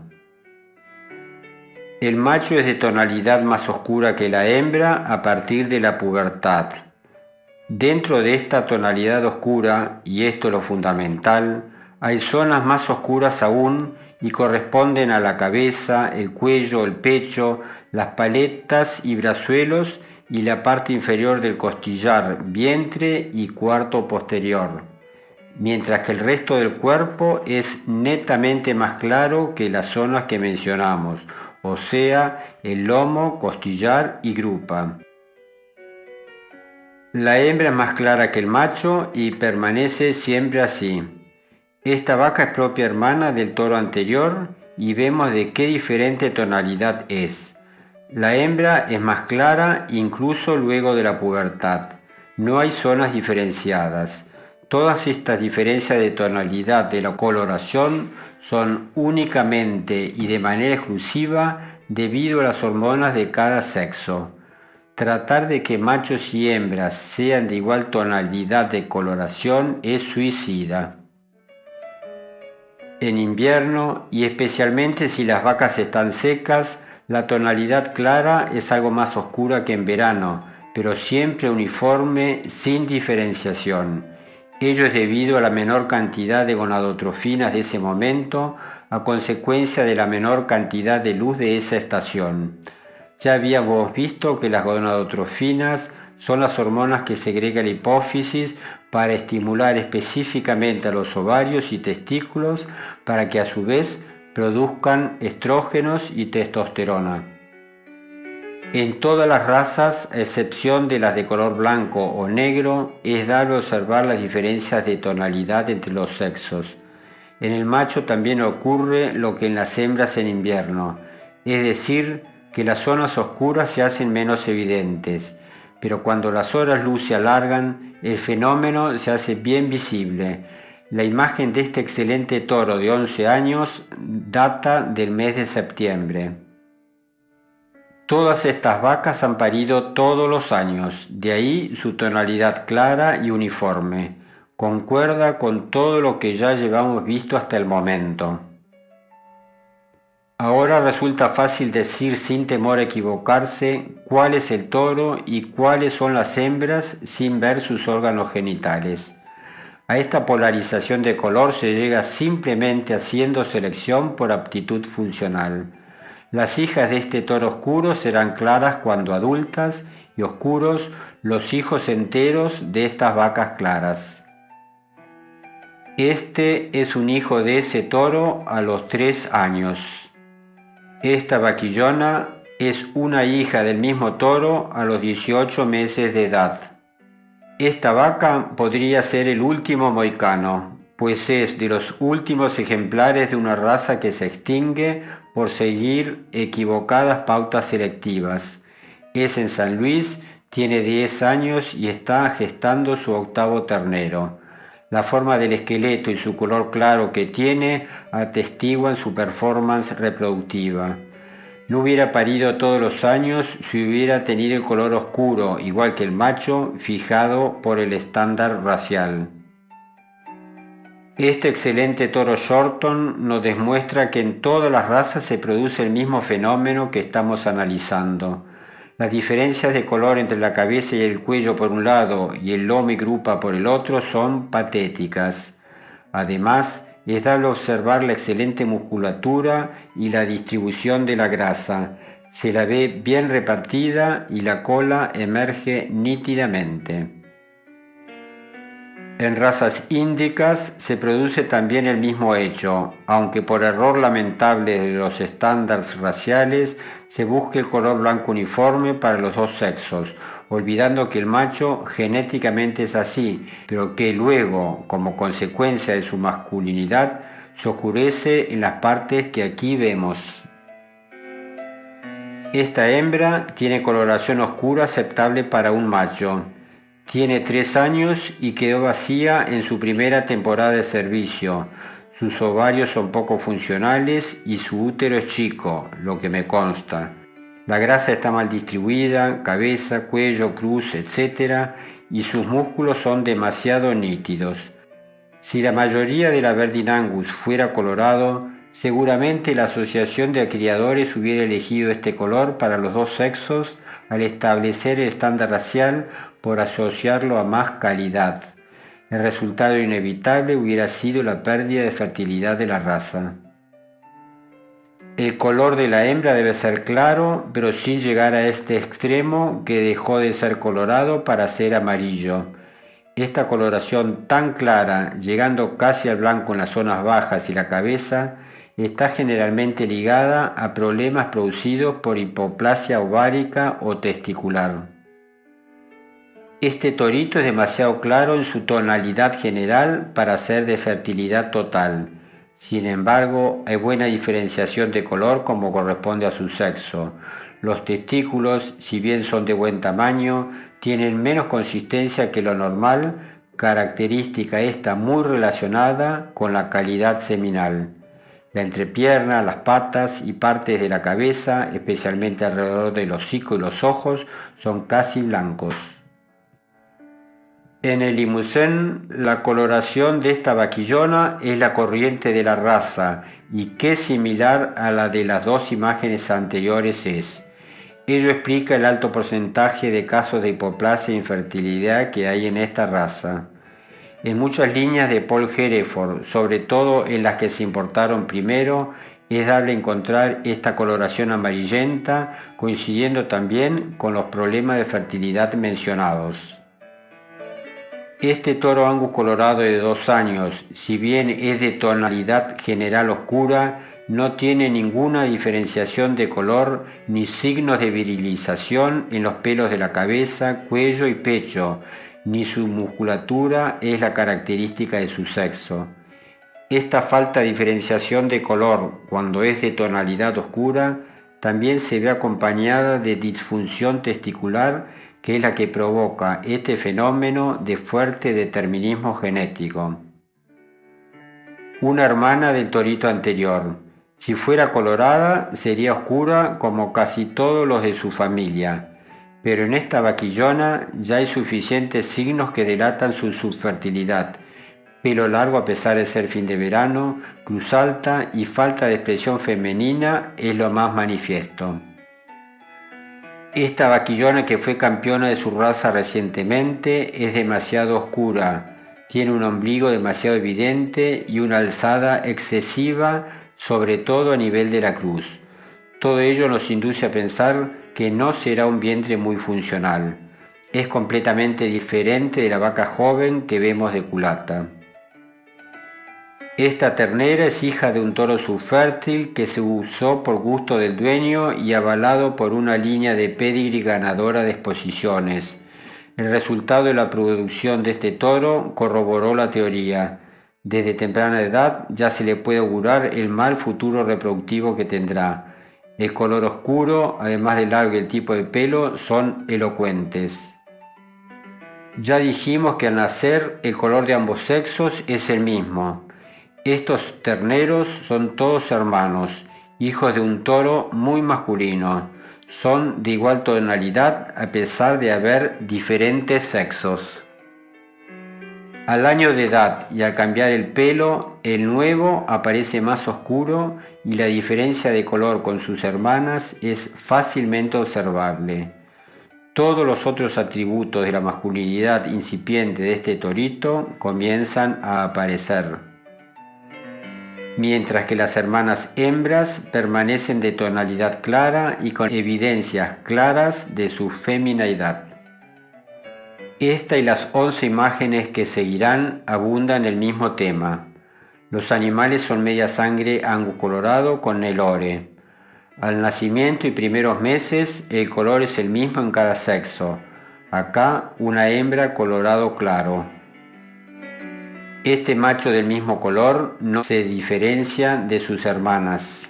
El macho es de tonalidad más oscura que la hembra a partir de la pubertad. Dentro de esta tonalidad oscura, y esto es lo fundamental, hay zonas más oscuras aún y corresponden a la cabeza, el cuello, el pecho, las paletas y brazuelos y la parte inferior del costillar, vientre y cuarto posterior, mientras que el resto del cuerpo es netamente más claro que las zonas que mencionamos, o sea, el lomo, costillar y grupa. La hembra es más clara que el macho y permanece siempre así. Esta vaca es propia hermana del toro anterior y vemos de qué diferente tonalidad es. La hembra es más clara incluso luego de la pubertad. No hay zonas diferenciadas. Todas estas diferencias de tonalidad de la coloración son únicamente y de manera exclusiva debido a las hormonas de cada sexo. Tratar de que machos y hembras sean de igual tonalidad de coloración es suicida. En invierno, y especialmente si las vacas están secas, la tonalidad clara es algo más oscura que en verano, pero siempre uniforme, sin diferenciación. Ello es debido a la menor cantidad de gonadotrofinas de ese momento, a consecuencia de la menor cantidad de luz de esa estación. Ya habíamos visto que las gonadotrofinas son las hormonas que segrega la hipófisis para estimular específicamente a los ovarios y testículos para que a su vez produzcan estrógenos y testosterona. En todas las razas, a excepción de las de color blanco o negro, es dable observar las diferencias de tonalidad entre los sexos. En el macho también ocurre lo que en las hembras en invierno, es decir, que las zonas oscuras se hacen menos evidentes, pero cuando las horas luz se alargan, el fenómeno se hace bien visible. La imagen de este excelente toro de 11 años data del mes de septiembre. Todas estas vacas han parido todos los años, de ahí su tonalidad clara y uniforme. Concuerda con todo lo que ya llevamos visto hasta el momento. Ahora resulta fácil decir sin temor a equivocarse cuál es el toro y cuáles son las hembras sin ver sus órganos genitales. A esta polarización de color se llega simplemente haciendo selección por aptitud funcional. Las hijas de este toro oscuro serán claras cuando adultas y oscuros los hijos enteros de estas vacas claras. Este es un hijo de ese toro a los 3 años. Esta vaquillona es una hija del mismo toro a los 18 meses de edad. Esta vaca podría ser el último moicano, pues es de los últimos ejemplares de una raza que se extingue por seguir equivocadas pautas selectivas. Es en San Luis, tiene 10 años y está gestando su 8º ternero. La forma del esqueleto y su color claro que tiene atestiguan su performance reproductiva. No hubiera parido todos los años si hubiera tenido el color oscuro, igual que el macho, fijado por el estándar racial. Este excelente toro Shorton nos demuestra que en todas las razas se produce el mismo fenómeno que estamos analizando. Las diferencias de color entre la cabeza y el cuello por un lado y el lomo y grupa por el otro son patéticas. Además, es dable observar la excelente musculatura y la distribución de la grasa. Se la ve bien repartida y la cola emerge nítidamente. En razas índicas se produce también el mismo hecho, aunque por error lamentable de los estándares raciales se busca el color blanco uniforme para los dos sexos, olvidando que el macho genéticamente es así, pero que luego, como consecuencia de su masculinidad, se oscurece en las partes que aquí vemos. Esta hembra tiene coloración oscura aceptable para un macho. Tiene 3 años y quedó vacía en su primera temporada de servicio. Sus ovarios son poco funcionales y su útero es chico, lo que me consta. La grasa está mal distribuida, cabeza, cuello, cruz, etc. y sus músculos son demasiado nítidos. Si la mayoría de la Verdin Angus fuera colorado, seguramente la Asociación de Criadores hubiera elegido este color para los dos sexos al establecer el estándar racial por asociarlo a más calidad. El resultado inevitable hubiera sido la pérdida de fertilidad de la raza. El color de la hembra debe ser claro, pero sin llegar a este extremo que dejó de ser colorado para ser amarillo. Esta coloración tan clara, llegando casi al blanco en las zonas bajas y la cabeza, está generalmente ligada a problemas producidos por hipoplasia ovárica o testicular. Este torito es demasiado claro en su tonalidad general para ser de fertilidad total. Sin embargo, hay buena diferenciación de color como corresponde a su sexo. Los testículos, si bien son de buen tamaño, tienen menos consistencia que lo normal, característica esta muy relacionada con la calidad seminal. La entrepierna, las patas y partes de la cabeza, especialmente alrededor del hocico y los ojos, son casi blancos. En el Limousin, la coloración de esta vaquillona es la corriente de la raza y que similar a la de las dos imágenes anteriores es. Ello explica el alto porcentaje de casos de hipoplasia e infertilidad que hay en esta raza. En muchas líneas de Paul Hereford, sobre todo en las que se importaron primero, es dable encontrar esta coloración amarillenta, coincidiendo también con los problemas de fertilidad mencionados. Este toro Angus colorado de 2 años, si bien es de tonalidad general oscura, no tiene ninguna diferenciación de color ni signos de virilización en los pelos de la cabeza, cuello y pecho, ni su musculatura es la característica de su sexo. Esta falta de diferenciación de color cuando es de tonalidad oscura también se ve acompañada de disfunción testicular, que es la que provoca este fenómeno de fuerte determinismo genético. Una hermana del torito anterior. Si fuera colorada, sería oscura como casi todos los de su familia, pero en esta vaquillona ya hay suficientes signos que delatan su subfertilidad. Pelo largo a pesar de ser fin de verano, cruz alta y falta de expresión femenina es lo más manifiesto. Esta vaquillona, que fue campeona de su raza recientemente, es demasiado oscura, tiene un ombligo demasiado evidente y una alzada excesiva, sobre todo a nivel de la cruz. Todo ello nos induce a pensar que no será un vientre muy funcional. Es completamente diferente de la vaca joven que vemos de culata. Esta ternera es hija de un toro subfértil que se usó por gusto del dueño y avalado por una línea de pedigrí ganadora de exposiciones. El resultado de la producción de este toro corroboró la teoría. Desde temprana edad ya se le puede augurar el mal futuro reproductivo que tendrá. El color oscuro, además del largo y el tipo de pelo, son elocuentes. Ya dijimos que al nacer el color de ambos sexos es el mismo. Estos terneros son todos hermanos, hijos de un toro muy masculino. Son de igual tonalidad a pesar de haber diferentes sexos. Al año de edad y al cambiar el pelo, el nuevo aparece más oscuro y la diferencia de color con sus hermanas es fácilmente observable. Todos los otros atributos de la masculinidad incipiente de este torito comienzan a aparecer, mientras que las hermanas hembras permanecen de tonalidad clara y con evidencias claras de su femineidad. Esta y las 11 imágenes que seguirán abundan el mismo tema. Los animales son media sangre Angus colorado con Nelore. Al nacimiento y primeros meses el color es el mismo en cada sexo. Acá una hembra colorado claro. Este macho del mismo color no se diferencia de sus hermanas.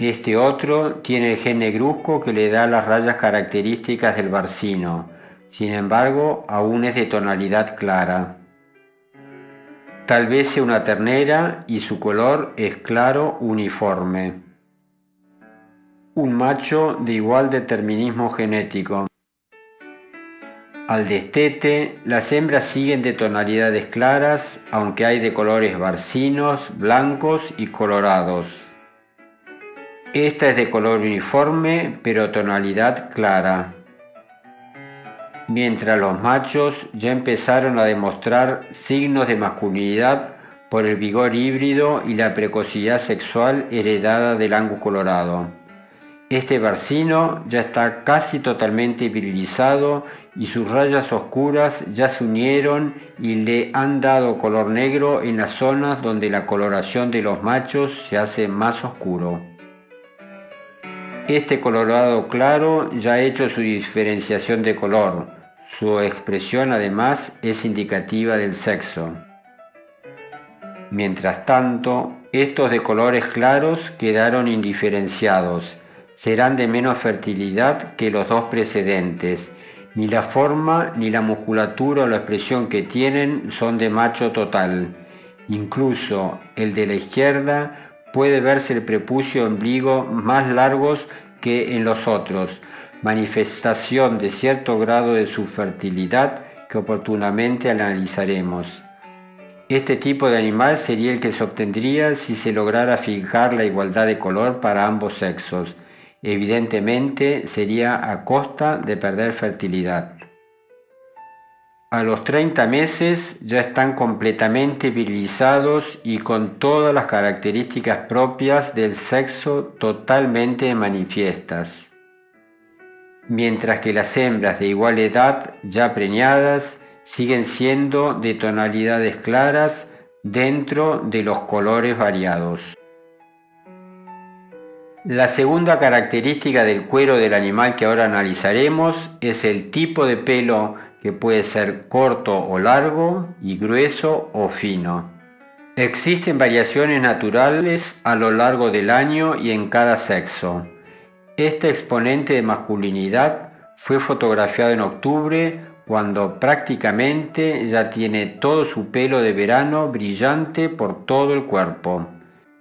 Este otro tiene el gen negruzco que le da las rayas características del barcino. Sin embargo, aún es de tonalidad clara. Tal vez sea una ternera y su color es claro uniforme. Un macho de igual determinismo genético. Al destete, las hembras siguen de tonalidades claras, aunque hay de colores barcinos, blancos y colorados. Esta es de color uniforme, pero tonalidad clara. Mientras los machos ya empezaron a demostrar signos de masculinidad por el vigor híbrido y la precocidad sexual heredada del Angus colorado. Este barcino ya está casi totalmente virilizado y sus rayas oscuras ya se unieron y le han dado color negro en las zonas donde la coloración de los machos se hace más oscuro. Este colorado claro ya ha hecho su diferenciación de color. Su expresión además es indicativa del sexo. Mientras tanto, estos de colores claros quedaron indiferenciados. Serán de menos fertilidad que los dos precedentes, Ni la forma, ni la musculatura o la expresión que tienen son de macho total. Incluso el de la izquierda puede verse el prepucio y ombligo más largos que en los otros, manifestación de cierto grado de su fertilidad que oportunamente analizaremos. Este tipo de animal sería el que se obtendría si se lograra fijar la igualdad de color para ambos sexos. Evidentemente sería a costa de perder fertilidad. A los 30 meses ya están completamente virilizados y con todas las características propias del sexo totalmente manifiestas, mientras que las hembras de igual edad, ya preñadas, siguen siendo de tonalidades claras dentro de los colores variados. La segunda característica del cuero del animal que ahora analizaremos es el tipo de pelo, que puede ser corto o largo y grueso o fino. Existen variaciones naturales a lo largo del año y en cada sexo. Este exponente de masculinidad fue fotografiado en octubre, cuando prácticamente ya tiene todo su pelo de verano brillante por todo el cuerpo.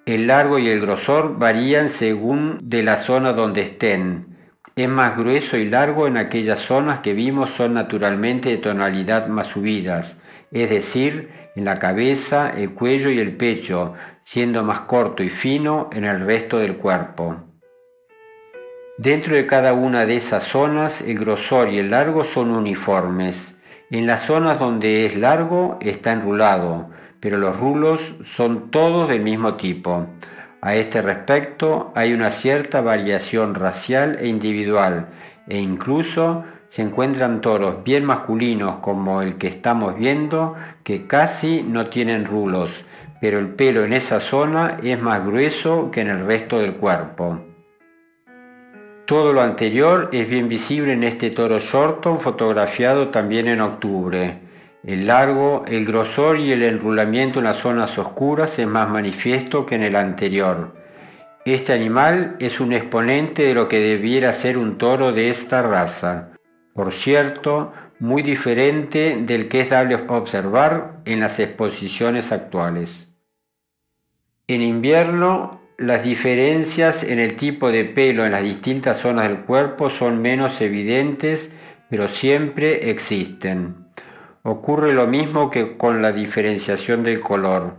El largo y el grosor varían según de la zona donde estén. Es más grueso y largo en aquellas zonas que vimos son naturalmente de tonalidad más subidas, es decir, en la cabeza, el cuello y el pecho, siendo más corto y fino en el resto del cuerpo. Dentro de cada una de esas zonas, el grosor y el largo son uniformes. En las zonas donde es largo está enrulado, pero los rulos son todos del mismo tipo. A este respecto hay una cierta variación racial e individual, e incluso se encuentran toros bien masculinos como el que estamos viendo que casi no tienen rulos, pero el pelo en esa zona es más grueso que en el resto del cuerpo. Todo lo anterior es bien visible en este toro Shorton fotografiado también en octubre. El largo, el grosor y el enrulamiento en las zonas oscuras es más manifiesto que en el anterior. Este animal es un exponente de lo que debiera ser un toro de esta raza. Por cierto, muy diferente del que es dable observar en las exposiciones actuales. En invierno, las diferencias en el tipo de pelo en las distintas zonas del cuerpo son menos evidentes, pero siempre existen. Ocurre lo mismo que con la diferenciación del color.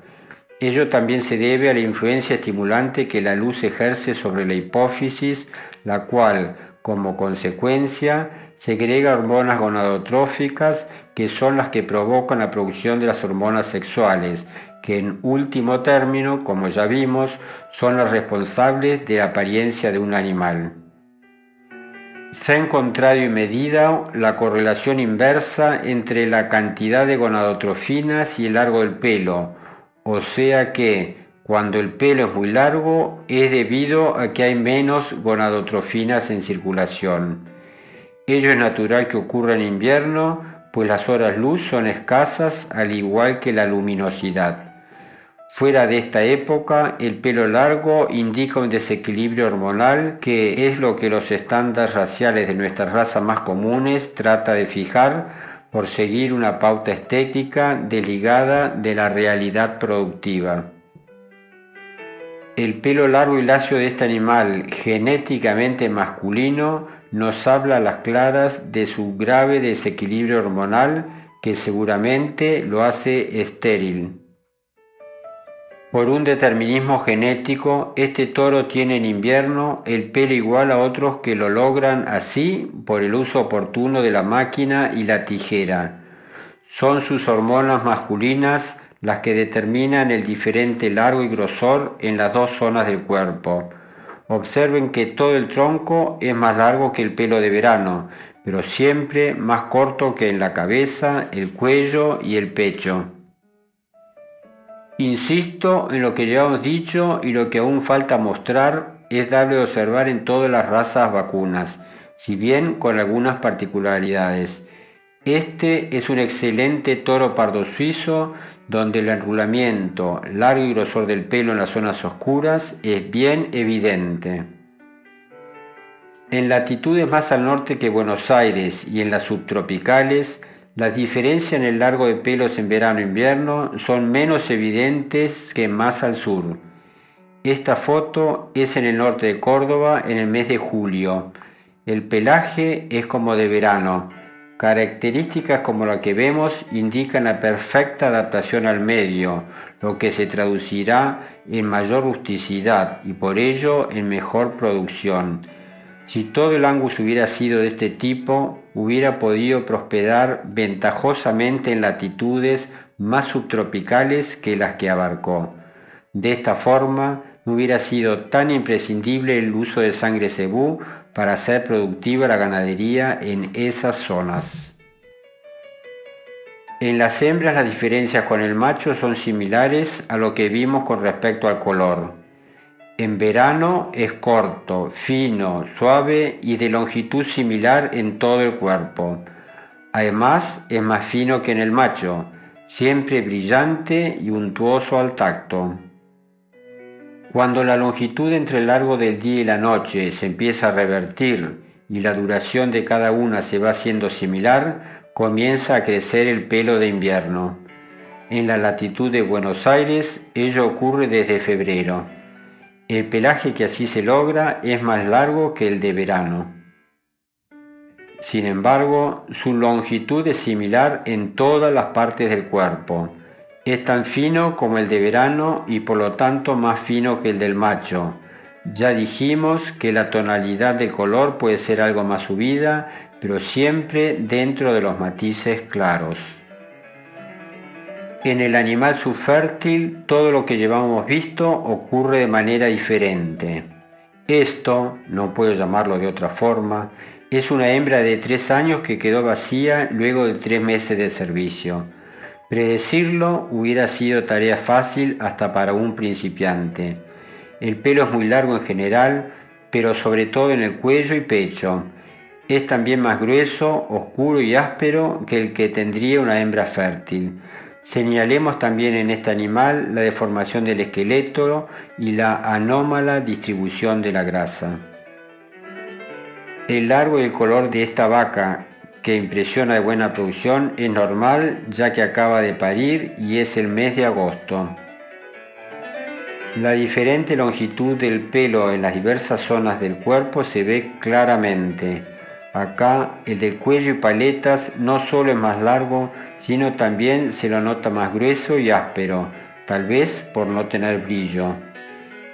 Ello también se debe a la influencia estimulante que la luz ejerce sobre la hipófisis, la cual, como consecuencia, segrega hormonas gonadotróficas, que son las que provocan la producción de las hormonas sexuales, que en último término, como ya vimos, son las responsables de la apariencia de un animal. Se ha encontrado y medido la correlación inversa entre la cantidad de gonadotrofinas y el largo del pelo, o sea que cuando el pelo es muy largo es debido a que hay menos gonadotrofinas en circulación. Ello es natural que ocurra en invierno, pues las horas luz son escasas, al igual que la luminosidad. Fuera de esta época, el pelo largo indica un desequilibrio hormonal, que es lo que los estándares raciales de nuestras razas más comunes trata de fijar por seguir una pauta estética desligada de la realidad productiva. El pelo largo y lacio de este animal genéticamente masculino nos habla a las claras de su grave desequilibrio hormonal, que seguramente lo hace estéril. Por un determinismo genético, este toro tiene en invierno el pelo igual a otros que lo logran así por el uso oportuno de la máquina y la tijera. Son sus hormonas masculinas las que determinan el diferente largo y grosor en las dos zonas del cuerpo. Observen que todo el tronco es más largo que el pelo de verano, pero siempre más corto que en la cabeza, el cuello y el pecho. Insisto en lo que ya hemos dicho, y lo que aún falta mostrar es dable de observar en todas las razas vacunas, si bien con algunas particularidades. Este es un excelente toro pardo suizo, donde el enrulamiento, largo y grosor del pelo en las zonas oscuras es bien evidente. En latitudes más al norte que Buenos Aires y en las subtropicales, las diferencias en el largo de pelos en verano e invierno son menos evidentes que más al sur. Esta foto es en el norte de Córdoba en el mes de julio. El pelaje es como de verano. Características como la que vemos indican la perfecta adaptación al medio, lo que se traducirá en mayor rusticidad y por ello en mejor producción. Si todo el Angus hubiera sido de este tipo, hubiera podido prosperar ventajosamente en latitudes más subtropicales que las que abarcó. De esta forma, no hubiera sido tan imprescindible el uso de sangre cebú para hacer productiva la ganadería en esas zonas. En las hembras las diferencias con el macho son similares a lo que vimos con respecto al color. En verano es corto, fino, suave y de longitud similar en todo el cuerpo. Además es más fino que en el macho, siempre brillante y untuoso al tacto. Cuando la longitud entre el largo del día y la noche se empieza a revertir y la duración de cada una se va haciendo similar, comienza a crecer el pelo de invierno. En la latitud de Buenos Aires ello ocurre desde febrero. El pelaje que así se logra es más largo que el de verano. Sin embargo, su longitud es similar en todas las partes del cuerpo. Es tan fino como el de verano y por lo tanto más fino que el del macho. Ya dijimos que la tonalidad del color puede ser algo más subida, pero siempre dentro de los matices claros. En el animal subfértil, todo lo que llevamos visto ocurre de manera diferente. Esto, no puedo llamarlo de otra forma, es una hembra de 3 años que quedó vacía luego de 3 meses de servicio. Predecirlo hubiera sido tarea fácil hasta para un principiante. El pelo es muy largo en general, pero sobre todo en el cuello y pecho. Es también más grueso, oscuro y áspero que el que tendría una hembra fértil. Señalemos también en este animal la deformación del esqueleto y la anómala distribución de la grasa. El largo y el color de esta vaca, que impresiona de buena producción, es normal ya que acaba de parir y es el mes de agosto. La diferente longitud del pelo en las diversas zonas del cuerpo se ve claramente. Acá el del cuello y paletas no solo es más largo, sino también se lo nota más grueso y áspero, tal vez por no tener brillo.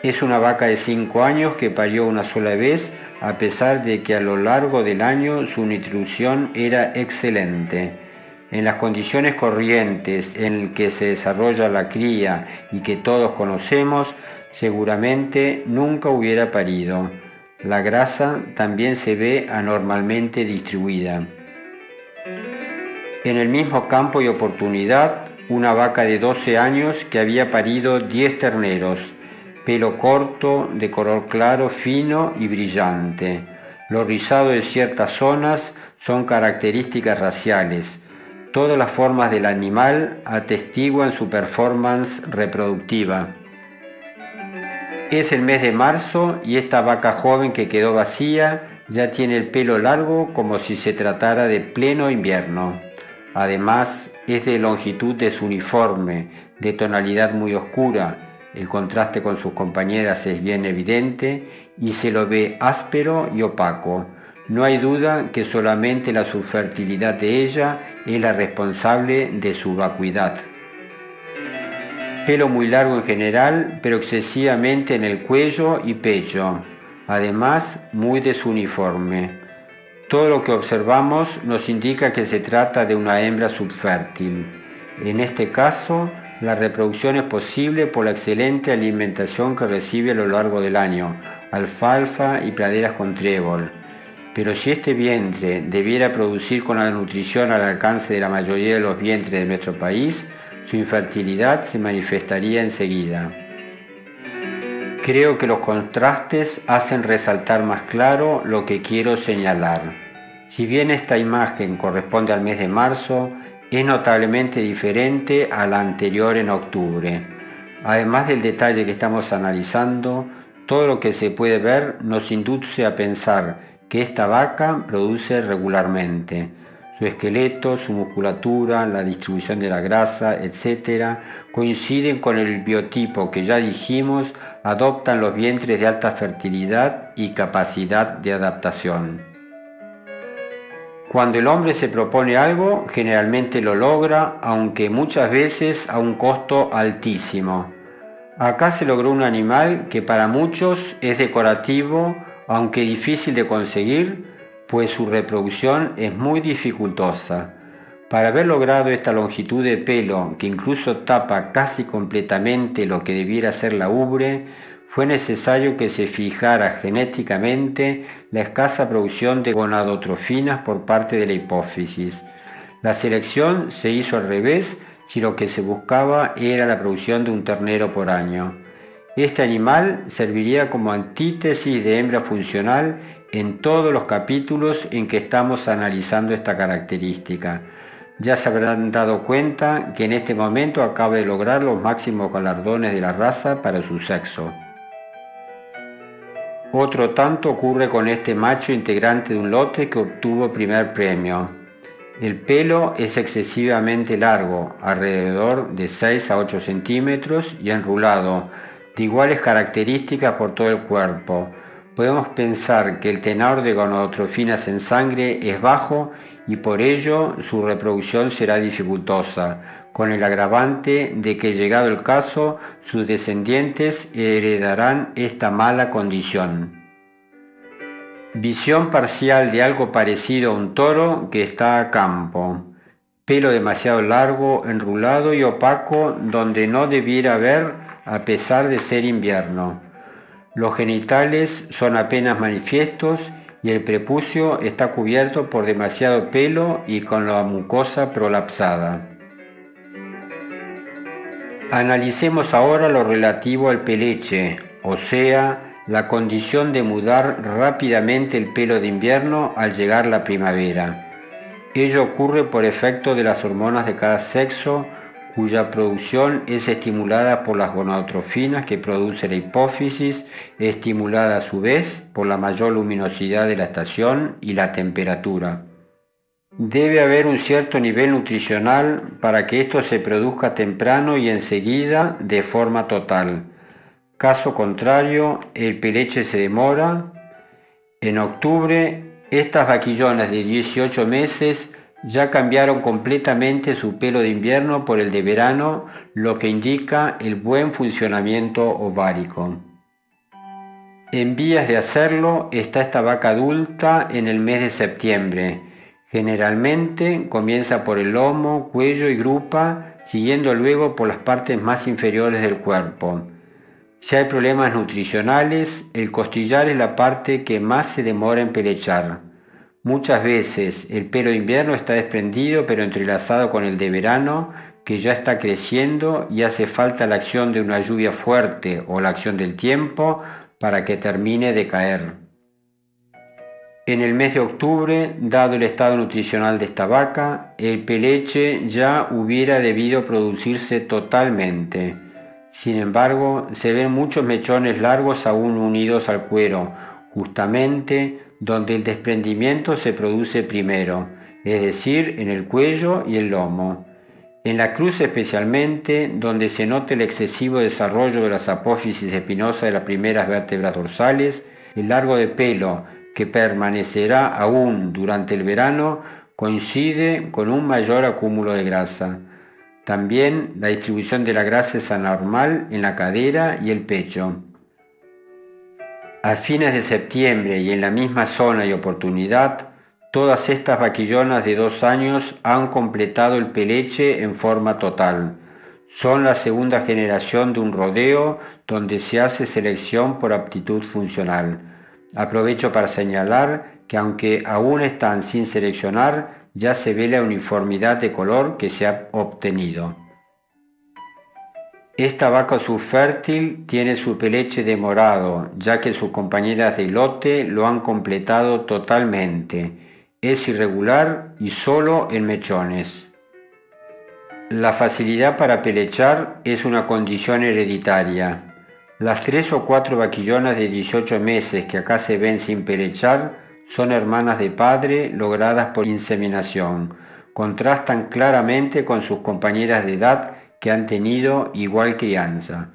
Es una vaca de 5 años que parió una sola vez, a pesar de que a lo largo del año su nutrición era excelente. En las condiciones corrientes en que se desarrolla la cría y que todos conocemos, seguramente nunca hubiera parido. La grasa también se ve anormalmente distribuida. En el mismo campo y oportunidad, una vaca de 12 años que había parido 10 terneros, pelo corto, de color claro, fino y brillante. Lo rizado de ciertas zonas son características raciales. Todas las formas del animal atestiguan su performance reproductiva. Es el mes de marzo y esta vaca joven que quedó vacía ya tiene el pelo largo como si se tratara de pleno invierno. Además, es de longitud desuniforme, de tonalidad muy oscura. El contraste con sus compañeras es bien evidente y se lo ve áspero y opaco. No hay duda que solamente la subfertilidad de ella es la responsable de su vacuidad. Pelo muy largo en general, pero excesivamente en el cuello y pecho. Además, muy desuniforme. Todo lo que observamos nos indica que se trata de una hembra subfértil. En este caso, la reproducción es posible por la excelente alimentación que recibe a lo largo del año, alfalfa y praderas con trébol. Pero si este vientre debiera producir con la nutrición al alcance de la mayoría de los vientres de nuestro país, su infertilidad se manifestaría enseguida. Creo que los contrastes hacen resaltar más claro lo que quiero señalar. Si bien esta imagen corresponde al mes de marzo, es notablemente diferente a la anterior en octubre. Además del detalle que estamos analizando, todo lo que se puede ver nos induce a pensar que esta vaca produce regularmente. Su esqueleto, su musculatura, la distribución de la grasa, etc., coinciden con el biotipo que ya dijimos adoptan los vientres de alta fertilidad y capacidad de adaptación. Cuando el hombre se propone algo, generalmente lo logra, aunque muchas veces a un costo altísimo. Acá se logró un animal que para muchos es decorativo, aunque difícil de conseguir, pues su reproducción es muy dificultosa. Para haber logrado esta longitud de pelo, que incluso tapa casi completamente lo que debiera ser la ubre, fue necesario que se fijara genéticamente la escasa producción de gonadotrofinas por parte de la hipófisis. La selección se hizo al revés si lo que se buscaba era la producción de un ternero por año. Este animal serviría como antítesis de hembra funcional en todos los capítulos en que estamos analizando esta característica. Ya se habrán dado cuenta que en este momento acaba de lograr los máximos galardones de la raza para su sexo. Otro tanto ocurre con este macho integrante de un lote que obtuvo primer premio. El pelo es excesivamente largo, alrededor de 6 a 8 centímetros y enrulado, de iguales características por todo el cuerpo. Podemos pensar que el tenor de gonadotrofinas en sangre es bajo y por ello su reproducción será dificultosa, con el agravante de que llegado el caso, sus descendientes heredarán esta mala condición. Visión parcial de algo parecido a un toro que está a campo. Pelo demasiado largo, enrulado y opaco donde no debiera haber a pesar de ser invierno. Los genitales son apenas manifiestos y el prepucio está cubierto por demasiado pelo y con la mucosa prolapsada. Analicemos ahora lo relativo al peleche, o sea, la condición de mudar rápidamente el pelo de invierno al llegar la primavera. Ello ocurre por efecto de las hormonas de cada sexo, cuya producción es estimulada por las gonadotrofinas que produce la hipófisis, estimulada a su vez por la mayor luminosidad de la estación y la temperatura. Debe haber un cierto nivel nutricional para que esto se produzca temprano y enseguida de forma total. Caso contrario, el peleche se demora. En octubre, estas vaquillonas de 18 meses ya cambiaron completamente su pelo de invierno por el de verano, lo que indica el buen funcionamiento ovárico. En vías de hacerlo está esta vaca adulta en el mes de septiembre. Generalmente comienza por el lomo, cuello y grupa, siguiendo luego por las partes más inferiores del cuerpo. Si hay problemas nutricionales, el costillar es la parte que más se demora en pelechar. Muchas veces el pelo de invierno está desprendido pero entrelazado con el de verano, que ya está creciendo y hace falta la acción de una lluvia fuerte o la acción del tiempo para que termine de caer. En el mes de octubre, dado el estado nutricional de esta vaca, el peleche ya hubiera debido producirse totalmente. Sin embargo, se ven muchos mechones largos aún unidos al cuero, justamente donde el desprendimiento se produce primero, es decir, en el cuello y el lomo. En la cruz especialmente, donde se nota el excesivo desarrollo de las apófisis espinosas de las primeras vértebras dorsales, el largo de pelo, que permanecerá aún durante el verano, coincide con un mayor acúmulo de grasa. También la distribución de la grasa es anormal en la cadera y el pecho. A fines de septiembre y en la misma zona y oportunidad, todas estas vaquillonas de 2 años han completado el peleche en forma total. Son la segunda generación de un rodeo donde se hace selección por aptitud funcional. Aprovecho para señalar que aunque aún están sin seleccionar, ya se ve la uniformidad de color que se ha obtenido. Esta vaca subfértil tiene su peleche de morado, ya que sus compañeras de lote lo han completado totalmente. Es irregular y solo en mechones. La facilidad para pelechar es una condición hereditaria. Las 3 o 4 vaquillonas de 18 meses que acá se ven sin pelechar son hermanas de padre logradas por inseminación. Contrastan claramente con sus compañeras de edad que han tenido igual crianza.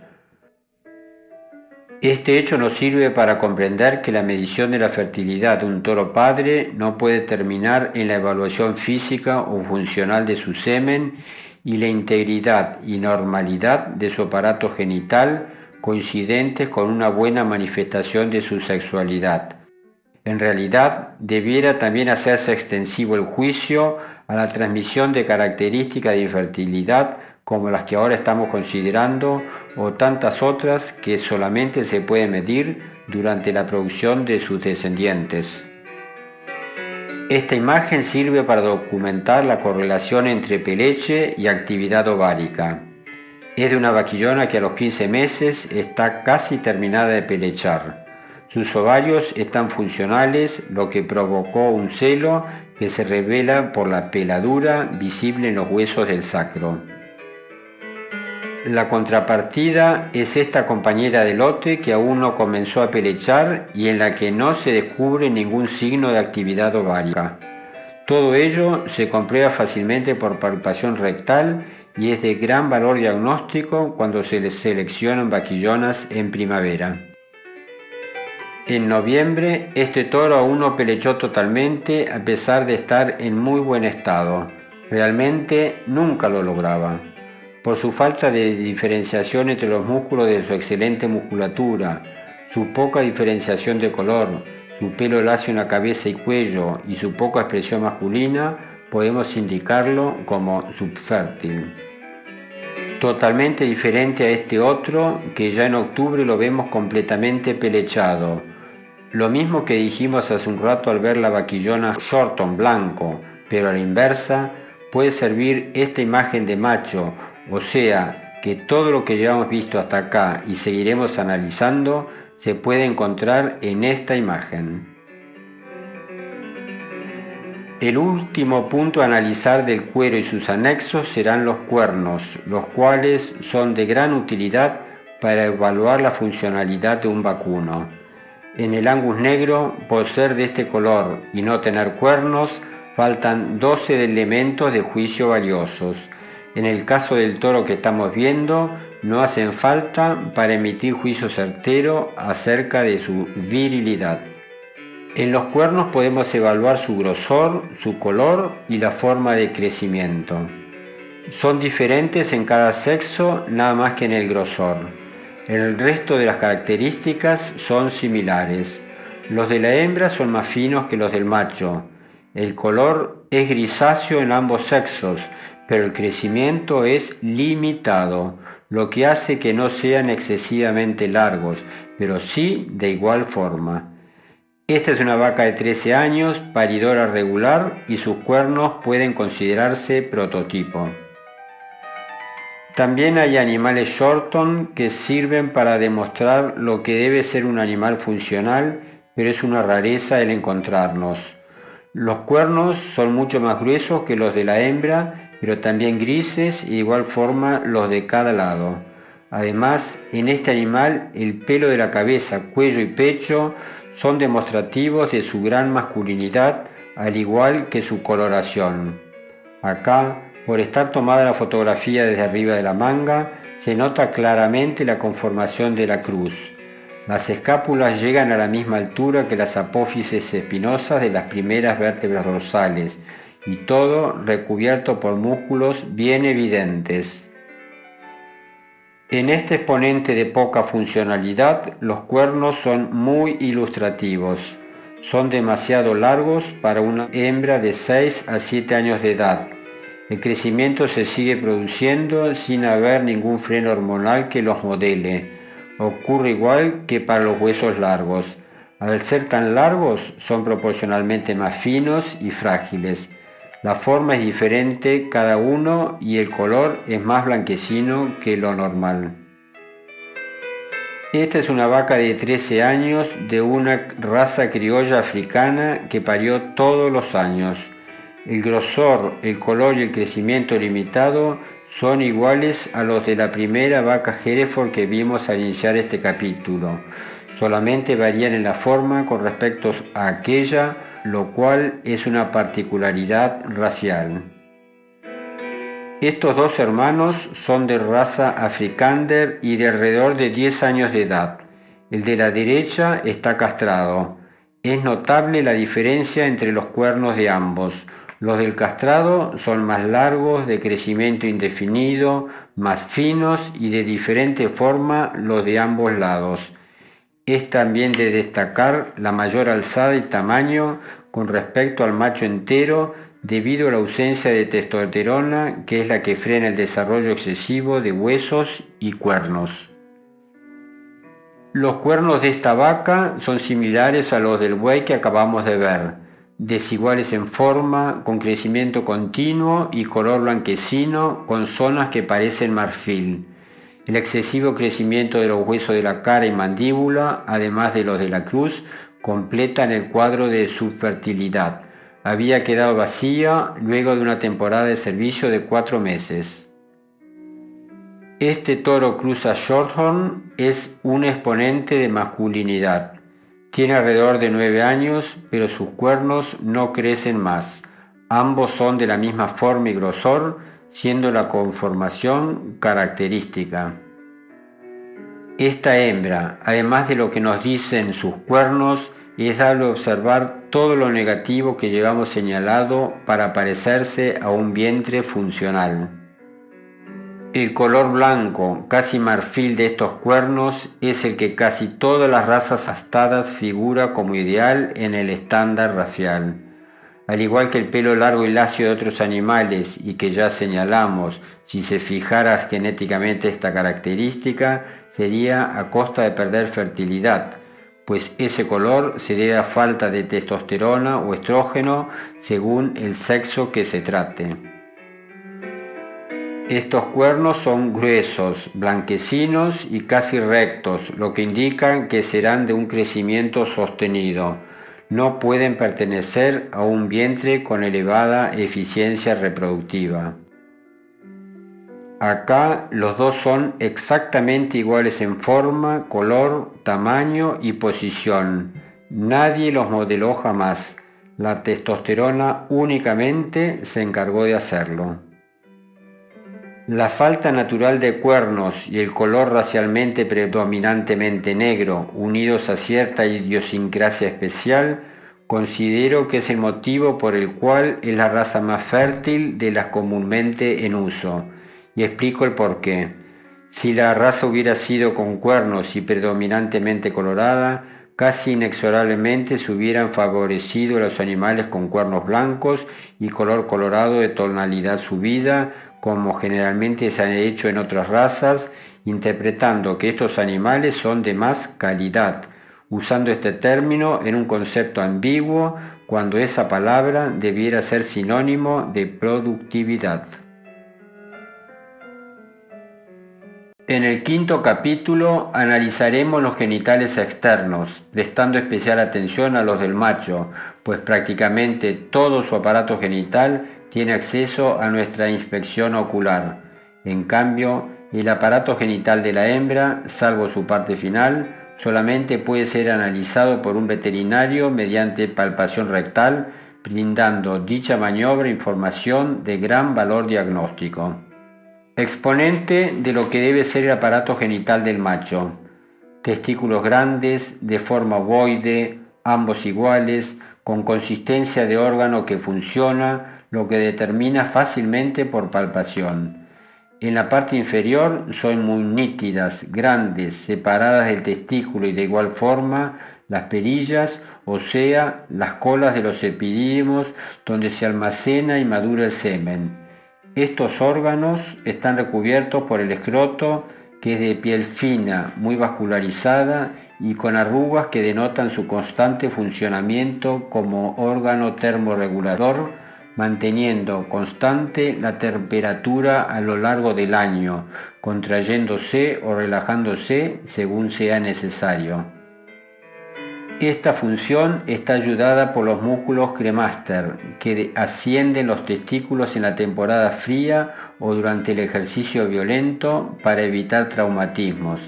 Este hecho nos sirve para comprender que la medición de la fertilidad de un toro padre no puede terminar en la evaluación física o funcional de su semen y la integridad y normalidad de su aparato genital coincidentes con una buena manifestación de su sexualidad. En realidad, debiera también hacerse extensivo el juicio a la transmisión de características de infertilidad como las que ahora estamos considerando o tantas otras que solamente se pueden medir durante la producción de sus descendientes. Esta imagen sirve para documentar la correlación entre peleche y actividad ovárica. Es de una vaquillona que a los 15 meses está casi terminada de pelechar. Sus ovarios están funcionales, lo que provocó un celo que se revela por la peladura visible en los huesos del sacro. La contrapartida es esta compañera de lote que aún no comenzó a pelechar y en la que no se descubre ningún signo de actividad ovárica. Todo ello se comprueba fácilmente por palpación rectal y es de gran valor diagnóstico cuando se les seleccionan vaquillonas en primavera. En noviembre, este toro aún no pelechó totalmente a pesar de estar en muy buen estado. Realmente nunca lo lograba. Por su falta de diferenciación entre los músculos de su excelente musculatura, su poca diferenciación de color, su pelo lacio en la cabeza y cuello y su poca expresión masculina, podemos indicarlo como subfértil. Totalmente diferente a este otro, que ya en octubre lo vemos completamente pelechado. Lo mismo que dijimos hace un rato al ver la vaquillona Shorton blanco, pero a la inversa, puede servir esta imagen de macho, o sea, que todo lo que llevamos visto hasta acá y seguiremos analizando, se puede encontrar en esta imagen. El último punto a analizar del cuero y sus anexos serán los cuernos, los cuales son de gran utilidad para evaluar la funcionalidad de un vacuno. En el Angus negro, por ser de este color y no tener cuernos, faltan 12 elementos de juicio valiosos. En el caso del toro que estamos viendo, no hacen falta para emitir juicio certero acerca de su virilidad. En los cuernos podemos evaluar su grosor, su color y la forma de crecimiento. Son diferentes en cada sexo, nada más que en el grosor. El resto de las características son similares. Los de la hembra son más finos que los del macho. El color es grisáceo en ambos sexos, pero el crecimiento es limitado, lo que hace que no sean excesivamente largos, pero sí de igual forma. Esta es una vaca de 13 años, paridora regular, y sus cuernos pueden considerarse prototipo. También hay animales Shorton que sirven para demostrar lo que debe ser un animal funcional, pero es una rareza el encontrarnos. Los cuernos son mucho más gruesos que los de la hembra, pero también grises y de igual forma los de cada lado. Además, en este animal el pelo de la cabeza, cuello y pecho son demostrativos de su gran masculinidad, al igual que su coloración. Acá, por estar tomada la fotografía desde arriba de la manga, se nota claramente la conformación de la cruz. Las escápulas llegan a la misma altura que las apófisis espinosas de las primeras vértebras dorsales, y todo recubierto por músculos bien evidentes. En este exponente de poca funcionalidad, los cuernos son muy ilustrativos. Son demasiado largos para una hembra de 6 a 7 años de edad. El crecimiento se sigue produciendo sin haber ningún freno hormonal que los modele. Ocurre igual que para los huesos largos. Al ser tan largos, son proporcionalmente más finos y frágiles. La forma es diferente cada uno y el color es más blanquecino que lo normal. Esta es una vaca de 13 años de una raza criolla africana que parió todos los años. El grosor, el color y el crecimiento limitado son iguales a los de la primera vaca Hereford que vimos al iniciar este capítulo. solamente varían en la forma con respecto a aquella, lo cual es una particularidad racial. Estos dos hermanos son de raza afrikaner y de alrededor de 10 años de edad. El de la derecha está castrado. Es notable la diferencia entre los cuernos de ambos. Los del castrado son más largos, de crecimiento indefinido, más finos y de diferente forma los de ambos lados. Es también de destacar la mayor alzada y tamaño con respecto al macho entero debido a la ausencia de testosterona, que es la que frena el desarrollo excesivo de huesos y cuernos. Los cuernos de esta vaca son similares a los del buey que acabamos de ver, desiguales en forma, con crecimiento continuo y color blanquecino, con zonas que parecen marfil. El excesivo crecimiento de los huesos de la cara y mandíbula, además de los de la cruz, completan el cuadro de su fertilidad. Había quedado vacía luego de una temporada de servicio de 4 meses. Este toro cruza Shorthorn es un exponente de masculinidad. Tiene alrededor de 9 años, pero sus cuernos no crecen más. Ambos son de la misma forma y grosor, siendo la conformación característica. Esta hembra, además de lo que nos dicen sus cuernos, es dable observar todo lo negativo que llevamos señalado para parecerse a un vientre funcional. El color blanco, casi marfil de estos cuernos es el que casi todas las razas astadas figura como ideal en el estándar racial. Al igual que el pelo largo y lacio de otros animales y que ya señalamos, si se fijara genéticamente esta característica, sería a costa de perder fertilidad, pues ese color se debe a falta de testosterona o estrógeno según el sexo que se trate. Estos cuernos son gruesos, blanquecinos y casi rectos, lo que indica que serán de un crecimiento sostenido. No pueden pertenecer a un vientre con elevada eficiencia reproductiva. Acá los dos son exactamente iguales en forma, color, tamaño y posición. Nadie los modeló jamás. La testosterona únicamente se encargó de hacerlo. La falta natural de cuernos y el color racialmente predominantemente negro, unidos a cierta idiosincrasia especial, considero que es el motivo por el cual es la raza más fértil de las comúnmente en uso, y explico el porqué. Si la raza hubiera sido con cuernos y predominantemente colorada, casi inexorablemente se hubieran favorecido los animales con cuernos blancos y color colorado de tonalidad subida, como generalmente se ha hecho en otras razas, interpretando que estos animales son de más calidad, usando este término en un concepto ambiguo cuando esa palabra debiera ser sinónimo de productividad. En el 5º capítulo analizaremos los genitales externos, prestando especial atención a los del macho, pues prácticamente todo su aparato genital tiene acceso a nuestra inspección ocular. En cambio, el aparato genital de la hembra, salvo su parte final, solamente puede ser analizado por un veterinario mediante palpación rectal, brindando dicha maniobra información de gran valor diagnóstico. Exponente de lo que debe ser el aparato genital del macho. Testículos grandes, de forma ovoide, ambos iguales, con consistencia de órgano que funciona, lo que determina fácilmente por palpación. En la parte inferior son muy nítidas, grandes, separadas del testículo y de igual forma las perillas, o sea, las colas de los epidídimos donde se almacena y madura el semen. Estos órganos están recubiertos por el escroto, que es de piel fina, muy vascularizada y con arrugas que denotan su constante funcionamiento como órgano termorregulador, manteniendo constante la temperatura a lo largo del año, contrayéndose o relajándose según sea necesario. Esta función está ayudada por los músculos cremaster, que ascienden los testículos en la temporada fría o durante el ejercicio violento para evitar traumatismos.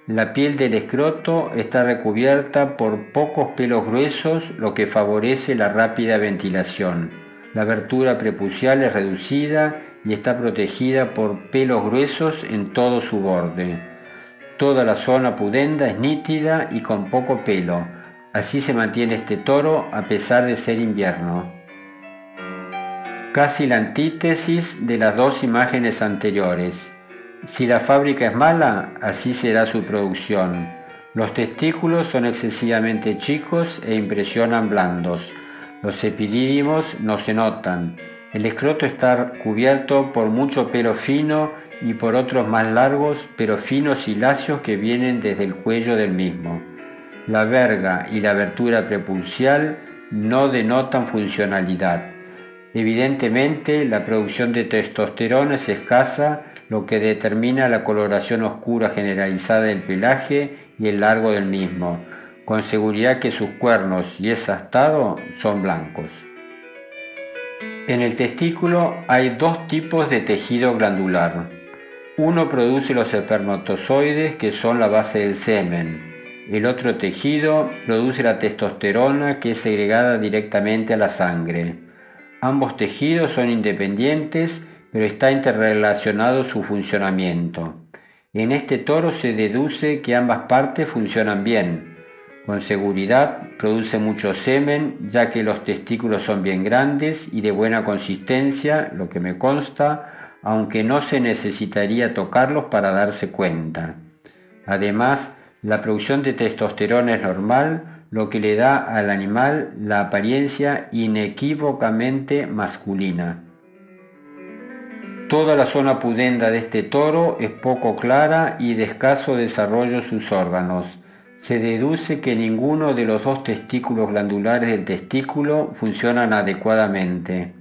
La piel del escroto está recubierta por pocos pelos gruesos, lo que favorece la rápida ventilación. La abertura prepucial es reducida y está protegida por pelos gruesos en todo su borde. Toda la zona pudenda es nítida y con poco pelo. Así se mantiene este toro a pesar de ser invierno. Casi la antítesis de las dos imágenes anteriores. Si la fábrica es mala, así será su producción. Los testículos son excesivamente chicos e impresionan blandos. Los epidídimos no se notan. El escroto está cubierto por mucho pelo fino y por otros más largos, pero finos y lacios que vienen desde el cuello del mismo. La verga y la abertura prepucial no denotan funcionalidad. Evidentemente, la producción de testosterona es escasa, lo que determina la coloración oscura generalizada del pelaje y el largo del mismo, con seguridad que sus cuernos y ese astado son blancos. En el testículo hay dos tipos de tejido glandular. Uno produce los espermatozoides, que son la base del semen. El otro tejido produce la testosterona, que es segregada directamente a la sangre. Ambos tejidos son independientes, pero está interrelacionado su funcionamiento. En este toro se deduce que ambas partes funcionan bien. Con seguridad produce mucho semen, ya que los testículos son bien grandes y de buena consistencia, lo que me consta, aunque no se necesitaría tocarlos para darse cuenta. Además, la producción de testosterona es normal, lo que le da al animal la apariencia inequívocamente masculina. Toda la zona pudenda de este toro es poco clara y de escaso desarrollo sus órganos. Se deduce que ninguno de los dos testículos glandulares del testículo funcionan adecuadamente.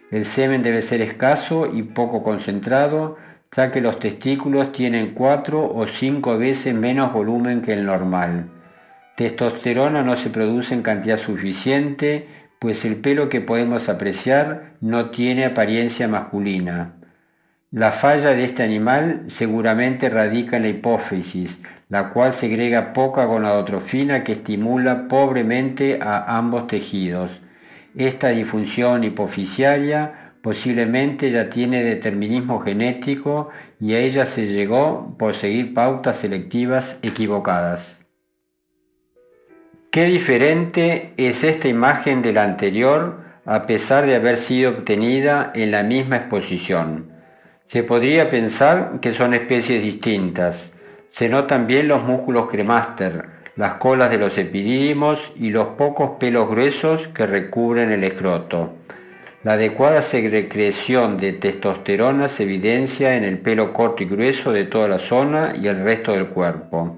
El semen debe ser escaso y poco concentrado, ya que los testículos tienen 4 o 5 veces menos volumen que el normal. Testosterona no se produce en cantidad suficiente, pues el pelo que podemos apreciar no tiene apariencia masculina. La falla de este animal seguramente radica en la hipófisis, la cual segrega poca gonadotrofina que estimula pobremente a ambos tejidos. Esta disfunción hipofisiaria posiblemente ya tiene determinismo genético y a ella se llegó por seguir pautas selectivas equivocadas. Qué diferente es esta imagen de la anterior a pesar de haber sido obtenida en la misma exposición. Se podría pensar que son especies distintas. Se notan bien los músculos cremaster, las colas de los epidídimos y los pocos pelos gruesos que recubren el escroto. La adecuada secreción de testosterona se evidencia en el pelo corto y grueso de toda la zona y el resto del cuerpo.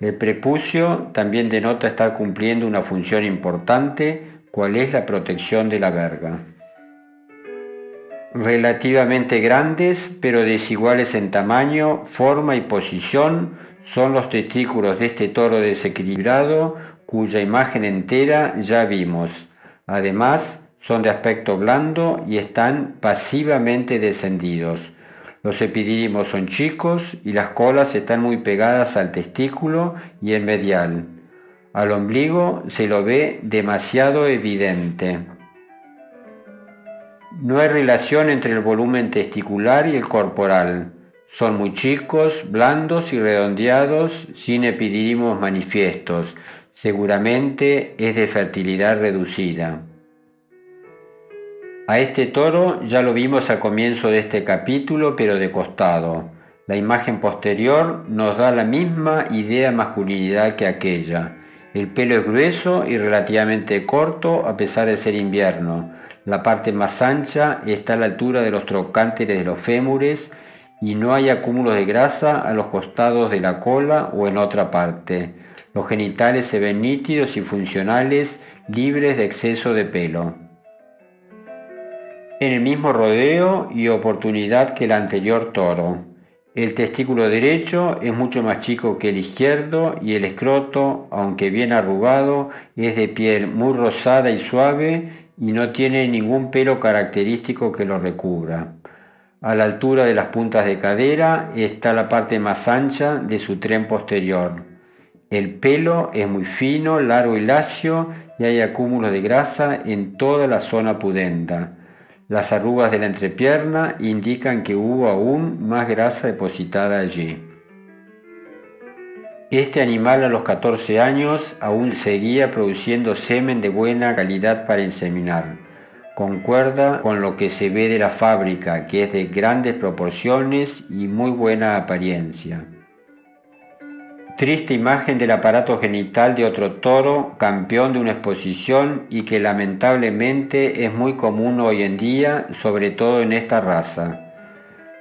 El prepucio también denota estar cumpliendo una función importante, cual es la protección de la verga. Relativamente grandes, pero desiguales en tamaño, forma y posición, son los testículos de este toro desequilibrado, cuya imagen entera ya vimos. Además, son de aspecto blando y están pasivamente descendidos. Los epidídimos son chicos y las colas están muy pegadas al testículo y el medial. Al ombligo se lo ve demasiado evidente. No hay relación entre el volumen testicular y el corporal. Son muy chicos, blandos y redondeados, sin epidídimos manifiestos. Seguramente es de fertilidad reducida. A este toro ya lo vimos al comienzo de este capítulo, pero de costado. La imagen posterior nos da la misma idea de masculinidad que aquella. El pelo es grueso y relativamente corto a pesar de ser invierno. La parte más ancha está a la altura de los trocánteres de los fémures y no hay acúmulos de grasa a los costados de la cola o en otra parte. Los genitales se ven nítidos y funcionales, libres de exceso de pelo. En el mismo rodeo y oportunidad que el anterior toro. El testículo derecho es mucho más chico que el izquierdo y el escroto, aunque bien arrugado, es de piel muy rosada y suave y no tiene ningún pelo característico que lo recubra. A la altura de las puntas de cadera está la parte más ancha de su tren posterior. El pelo es muy fino, largo y lacio y hay acúmulos de grasa en toda la zona pudenda. Las arrugas de la entrepierna indican que hubo aún más grasa depositada allí. Este animal a los 14 años aún seguía produciendo semen de buena calidad para inseminar. Concuerda con lo que se ve de la fábrica, que es de grandes proporciones y muy buena apariencia. Triste imagen del aparato genital de otro toro, campeón de una exposición y que lamentablemente es muy común hoy en día, sobre todo en esta raza.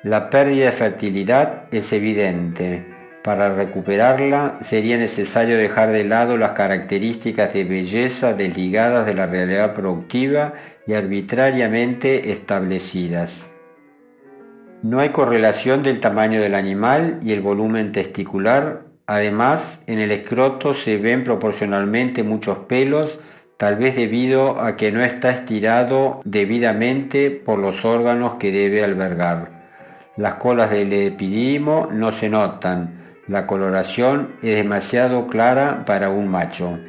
La pérdida de fertilidad es evidente. Para recuperarla sería necesario dejar de lado las características de belleza desligadas de la realidad productiva y arbitrariamente establecidas. No hay correlación del tamaño del animal y el volumen testicular. Además, en el escroto se ven proporcionalmente muchos pelos, tal vez debido a que no está estirado debidamente por los órganos que debe albergar. Las colas del epidídimo no se notan, la coloración es demasiado clara para un macho.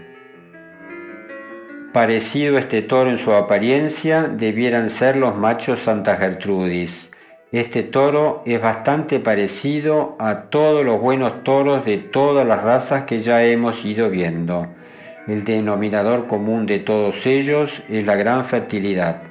Parecido este toro en su apariencia debieran ser los machos Santa Gertrudis. Este toro es bastante parecido a todos los buenos toros de todas las razas que ya hemos ido viendo. El denominador común de todos ellos es la gran fertilidad.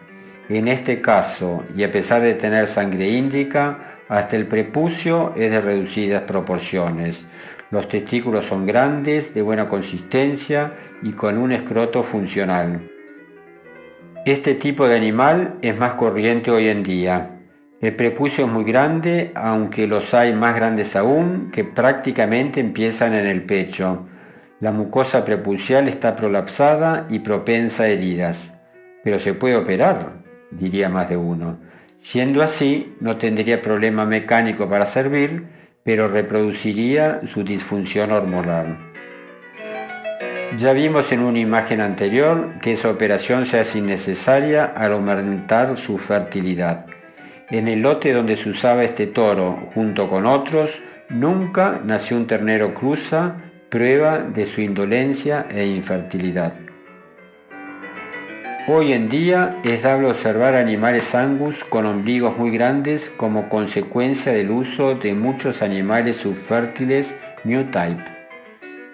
En este caso, y a pesar de tener sangre índica, hasta el prepucio es de reducidas proporciones. Los testículos son grandes, de buena consistencia y con un escroto funcional. Este tipo de animal es más corriente hoy en día. El prepucio es muy grande, aunque los hay más grandes aún, que prácticamente empiezan en el pecho. La mucosa prepucial está prolapsada y propensa a heridas. Pero se puede operar, diría más de uno. Siendo así, no tendría problema mecánico para servir, pero reproduciría su disfunción hormonal. Ya vimos en una imagen anterior que esa operación se hace innecesaria al aumentar su fertilidad. En el lote donde se usaba este toro, junto con otros, nunca nació un ternero cruza, prueba de su indolencia e infertilidad. Hoy en día es dable observar animales angus con ombligos muy grandes como consecuencia del uso de muchos animales subfértiles new type.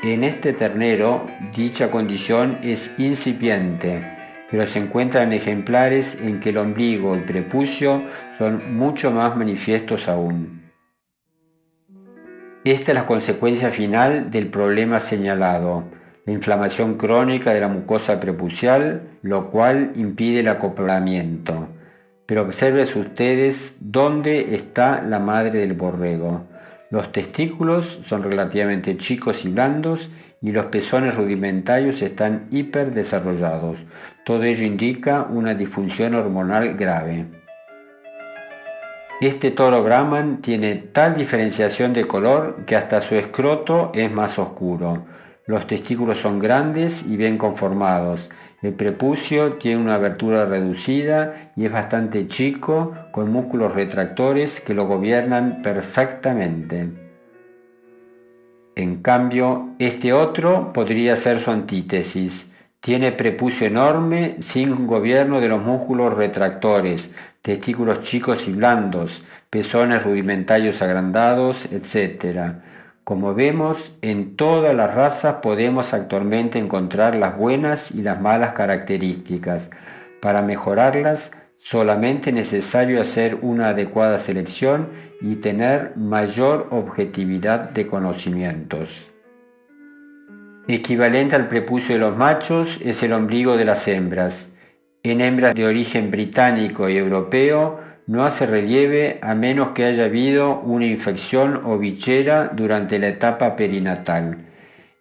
En este ternero, dicha condición es incipiente, pero se encuentran ejemplares en que el ombligo y prepucio son mucho más manifiestos aún. Esta es la consecuencia final del problema señalado, la inflamación crónica de la mucosa prepucial, lo cual impide el acoplamiento. Pero observen ustedes dónde está la madre del borrego. Los testículos son relativamente chicos y blandos y los pezones rudimentarios están hiperdesarrollados. Todo ello indica una disfunción hormonal grave. Este toro Brahman tiene tal diferenciación de color que hasta su escroto es más oscuro. Los testículos son grandes y bien conformados. El prepucio tiene una abertura reducida y es bastante chico, con músculos retractores que lo gobiernan perfectamente. En cambio, este otro podría ser su antítesis. Tiene prepucio enorme, sin gobierno de los músculos retractores, testículos chicos y blandos, pezones rudimentarios agrandados, etc. Como vemos, en todas las razas podemos actualmente encontrar las buenas y las malas características. Para mejorarlas, solamente es necesario hacer una adecuada selección y tener mayor objetividad de conocimientos. Equivalente al prepucio de los machos es el ombligo de las hembras. En hembras de origen británico y europeo no hace relieve a menos que haya habido una infección o bichera durante la etapa perinatal.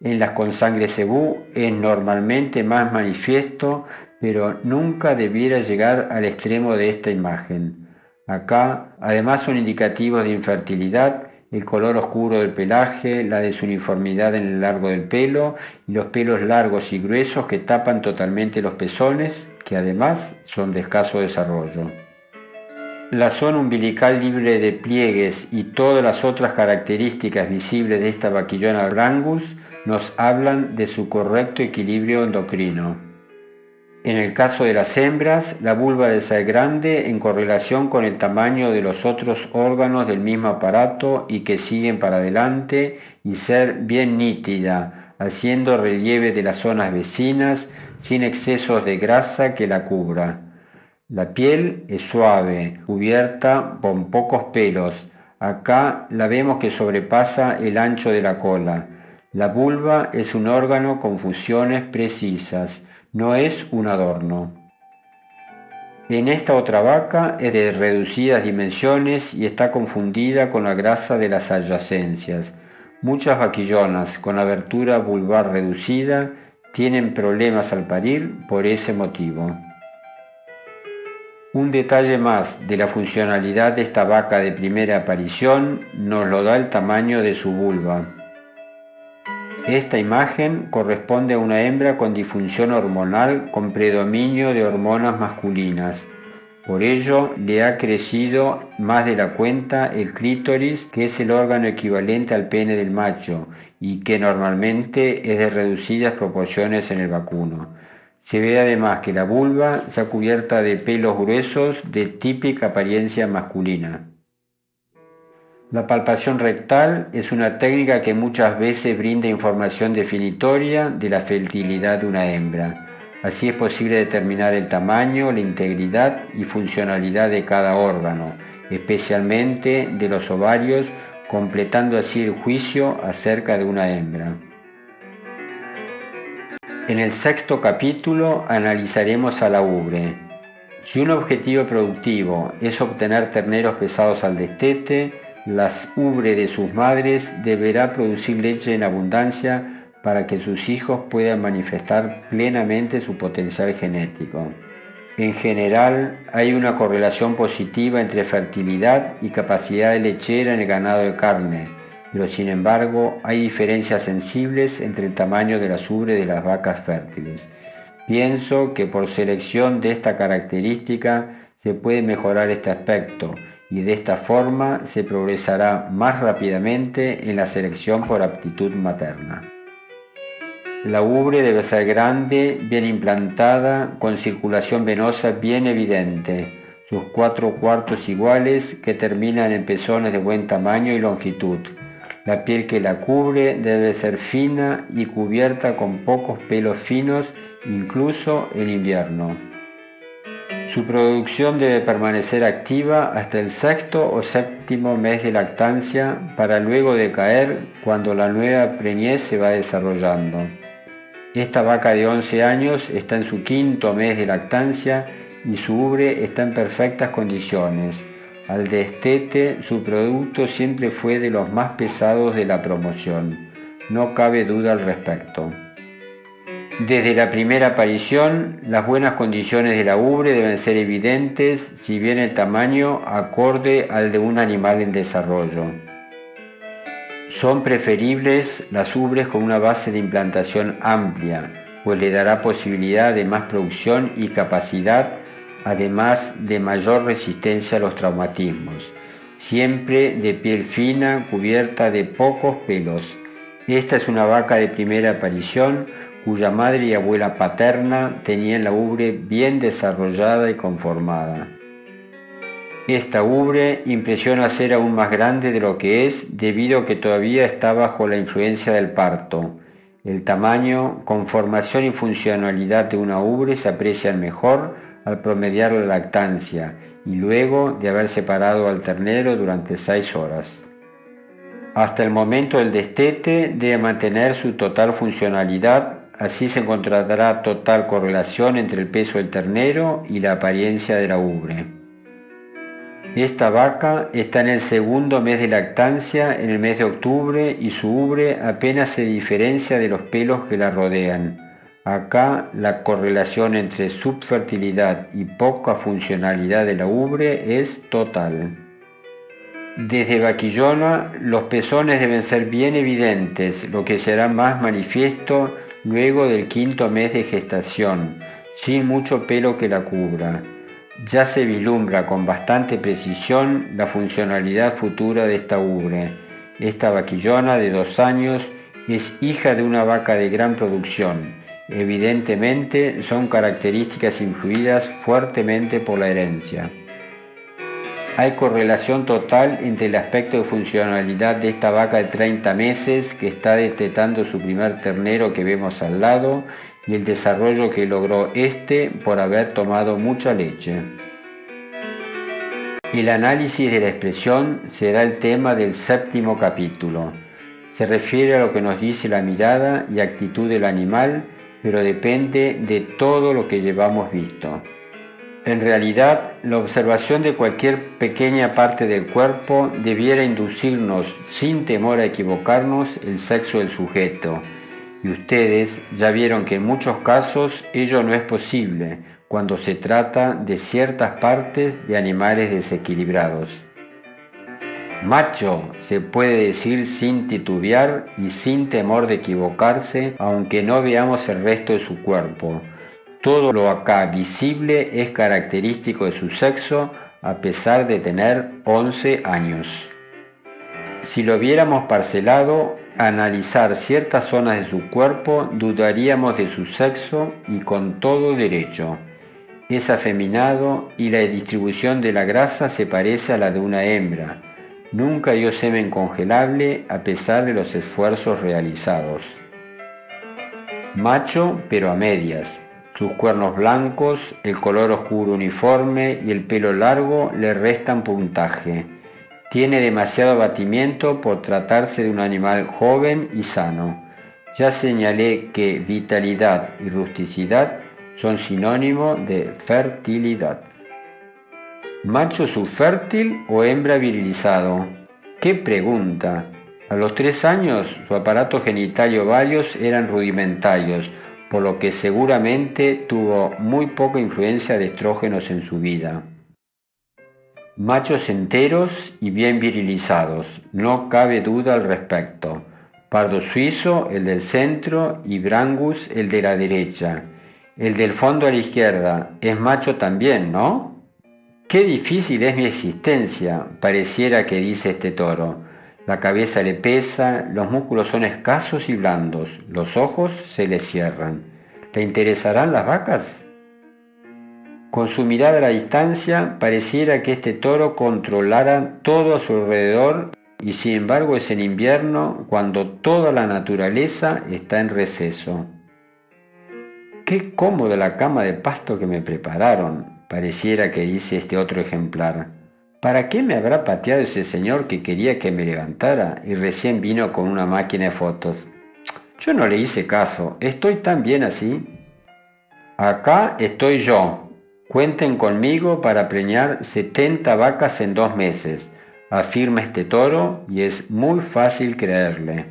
En las con sangre cebú es normalmente más manifiesto, pero nunca debiera llegar al extremo de esta imagen. Acá, además, son indicativos de infertilidad el color oscuro del pelaje, la desuniformidad en el largo del pelo y los pelos largos y gruesos que tapan totalmente los pezones, que además son de escaso desarrollo. La zona umbilical libre de pliegues y todas las otras características visibles de esta vaquillona brangus nos hablan de su correcto equilibrio endocrino. En el caso de las hembras, la vulva debe ser grande en correlación con el tamaño de los otros órganos del mismo aparato y que siguen para adelante y ser bien nítida, haciendo relieve de las zonas vecinas sin excesos de grasa que la cubra. La piel es suave, cubierta con pocos pelos. Acá la vemos que sobrepasa el ancho de la cola. La vulva es un órgano con funciones precisas, no es un adorno. En esta otra vaca es de reducidas dimensiones y está confundida con la grasa de las adyacencias. Muchas vaquillonas con abertura vulvar reducida tienen problemas al parir por ese motivo. Un detalle más de la funcionalidad de esta vaca de primera aparición nos lo da el tamaño de su vulva. Esta imagen corresponde a una hembra con disfunción hormonal con predominio de hormonas masculinas. Por ello, le ha crecido más de la cuenta el clítoris, que es el órgano equivalente al pene del macho y que normalmente es de reducidas proporciones en el vacuno. Se ve además que la vulva está cubierta de pelos gruesos de típica apariencia masculina. La palpación rectal es una técnica que muchas veces brinda información definitoria de la fertilidad de una hembra. Así es posible determinar el tamaño, la integridad y funcionalidad de cada órgano, especialmente de los ovarios, completando así el juicio acerca de una hembra. En el sexto capítulo analizaremos a la ubre. Si un objetivo productivo es obtener terneros pesados al destete, la ubre de sus madres deberá producir leche en abundancia para que sus hijos puedan manifestar plenamente su potencial genético. En general, hay una correlación positiva entre fertilidad y capacidad lechera en el ganado de carne, pero sin embargo hay diferencias sensibles entre el tamaño de las ubres de las vacas fértiles. Pienso que por selección de esta característica se puede mejorar este aspecto y de esta forma se progresará más rápidamente en la selección por aptitud materna. La ubre debe ser grande, bien implantada, con circulación venosa bien evidente, sus 4 cuartos iguales que terminan en pezones de buen tamaño y longitud. La piel que la cubre debe ser fina y cubierta con pocos pelos finos, incluso en invierno. Su producción debe permanecer activa hasta el sexto o séptimo mes de lactancia para luego decaer cuando la nueva preñez se va desarrollando. Esta vaca de 11 años está en su quinto mes de lactancia y su ubre está en perfectas condiciones. Al destete, su producto siempre fue de los más pesados de la promoción. No cabe duda al respecto. Desde la primera aparición, las buenas condiciones de la ubre deben ser evidentes, si bien el tamaño acorde al de un animal en desarrollo. Son preferibles las ubres con una base de implantación amplia, pues le dará posibilidad de más producción y capacidad, además de mayor resistencia a los traumatismos. Siempre de piel fina, cubierta de pocos pelos. Esta es una vaca de primera aparición, cuya madre y abuela paterna tenían la ubre bien desarrollada y conformada. Esta ubre impresiona ser aún más grande de lo que es debido a que todavía está bajo la influencia del parto. El tamaño, conformación y funcionalidad de una ubre se aprecian mejor al promediar la lactancia y luego de haber separado al ternero durante 6 horas. Hasta el momento del destete debe mantener su total funcionalidad, así se encontrará total correlación entre el peso del ternero y la apariencia de la ubre. Esta vaca está en el segundo mes de lactancia, en el mes de octubre, y su ubre apenas se diferencia de los pelos que la rodean. Acá la correlación entre subfertilidad y poca funcionalidad de la ubre es total. Desde vaquillona, los pezones deben ser bien evidentes, lo que será más manifiesto luego del quinto mes de gestación, sin mucho pelo que la cubra. Ya se vislumbra con bastante precisión la funcionalidad futura de esta ubre. Esta vaquillona de 2 años es hija de una vaca de gran producción. Evidentemente son características influidas fuertemente por la herencia. Hay correlación total entre el aspecto de funcionalidad de esta vaca de 30 meses que está destetando su primer ternero que vemos al lado y el desarrollo que logró este por haber tomado mucha leche. El análisis de la expresión será el tema del 7º capítulo. Se refiere a lo que nos dice la mirada y actitud del animal, pero depende de todo lo que llevamos visto. En realidad, la observación de cualquier pequeña parte del cuerpo debiera inducirnos, sin temor a equivocarnos, el sexo del sujeto. Y ustedes ya vieron que en muchos casos ello no es posible cuando se trata de ciertas partes de animales desequilibrados. Macho se puede decir sin titubear y sin temor de equivocarse, aunque no veamos el resto de su cuerpo. Todo lo acá visible es característico de su sexo a pesar de tener 11 años. Si lo viéramos parcelado, analizar ciertas zonas de su cuerpo, dudaríamos de su sexo y con todo derecho. Es afeminado y la distribución de la grasa se parece a la de una hembra. Nunca dio semen congelable a pesar de los esfuerzos realizados. Macho, pero a medias. Sus cuernos blancos, el color oscuro uniforme y el pelo largo le restan puntaje. Tiene demasiado abatimiento por tratarse de un animal joven y sano. Ya señalé que vitalidad y rusticidad son sinónimo de fertilidad. ¿Macho subfértil o hembra virilizado? ¡Qué pregunta! A los 3 años su aparato genital y ovarios eran rudimentarios, por lo que seguramente tuvo muy poca influencia de estrógenos en su vida. Machos enteros y bien virilizados, no cabe duda al respecto. Pardo suizo, el del centro, y Brangus, el de la derecha. El del fondo a la izquierda es macho también, ¿no? Qué difícil es mi existencia, pareciera que dice este toro. La cabeza le pesa, los músculos son escasos y blandos, los ojos se le cierran. ¿Le interesarán las vacas? Con su mirada a la distancia, pareciera que este toro controlara todo a su alrededor y sin embargo es en invierno cuando toda la naturaleza está en receso. ¡Qué cómoda la cama de pasto que me prepararon!, pareciera que dice este otro ejemplar. ¿Para qué me habrá pateado ese señor que quería que me levantara y recién vino con una máquina de fotos? Yo no le hice caso, estoy tan bien así. Acá estoy yo. Cuenten conmigo para preñar 70 vacas en 2 meses, afirma este toro y es muy fácil creerle.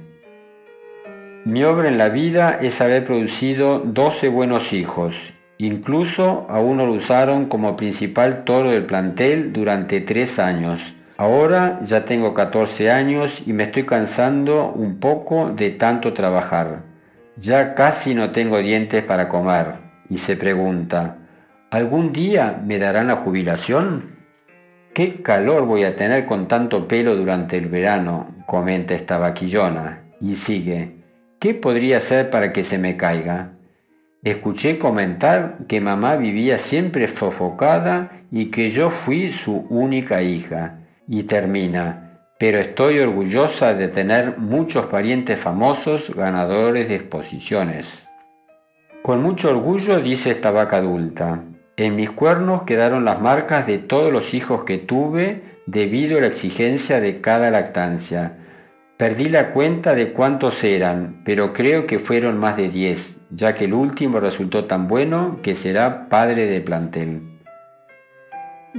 Mi obra en la vida es haber producido 12 buenos hijos. Incluso a uno lo usaron como principal toro del plantel durante 3 años. Ahora ya tengo 14 años y me estoy cansando un poco de tanto trabajar. Ya casi no tengo dientes para comer y se pregunta, ¿algún día me darán la jubilación? ¿Qué calor voy a tener con tanto pelo durante el verano?, comenta esta vaquillona y sigue. ¿Qué podría hacer para que se me caiga? Escuché comentar que mamá vivía siempre sofocada y que yo fui su única hija. Y termina, pero estoy orgullosa de tener muchos parientes famosos ganadores de exposiciones. Con mucho orgullo dice esta vaca adulta, en mis cuernos quedaron las marcas de todos los hijos que tuve debido a la exigencia de cada lactancia. Perdí la cuenta de cuántos eran, pero creo que fueron más de 10, ya que el último resultó tan bueno que será padre de plantel.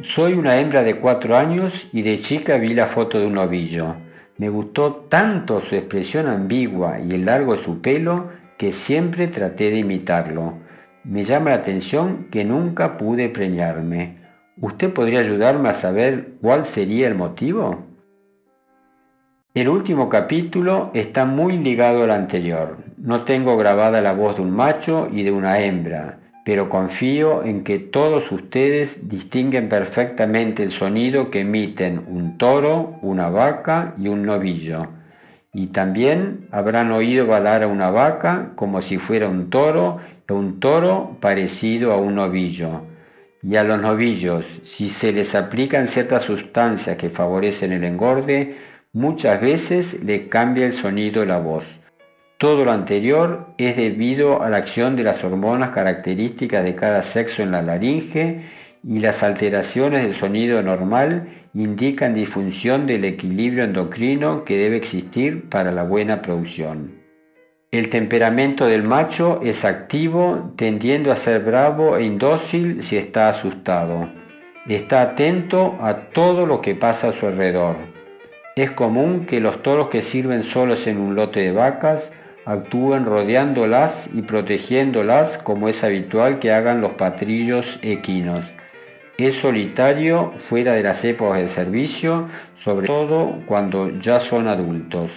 Soy una hembra de 4 años y de chica vi la foto de un ovillo. Me gustó tanto su expresión ambigua y el largo de su pelo que siempre traté de imitarlo. Me llama la atención que nunca pude preñarme. ¿Usted podría ayudarme a saber cuál sería el motivo? El último capítulo está muy ligado al anterior. No tengo grabada la voz de un macho y de una hembra, pero confío en que todos ustedes distinguen perfectamente el sonido que emiten un toro, una vaca y un novillo. Y también habrán oído balar a una vaca como si fuera un toro, y un toro parecido a un novillo. Y a los novillos, si se les aplican ciertas sustancias que favorecen el engorde, muchas veces les cambia el sonido de la voz. Todo lo anterior es debido a la acción de las hormonas características de cada sexo en la laringe, y las alteraciones del sonido normal indican disfunción del equilibrio endocrino que debe existir para la buena producción. El temperamento del macho es activo, tendiendo a ser bravo e indócil si está asustado. Está atento a todo lo que pasa a su alrededor. Es común que los toros que sirven solos en un lote de vacas actúen rodeándolas y protegiéndolas, como es habitual que hagan los potrillos equinos. Es solitario fuera de las épocas de servicio, sobre todo cuando ya son adultos.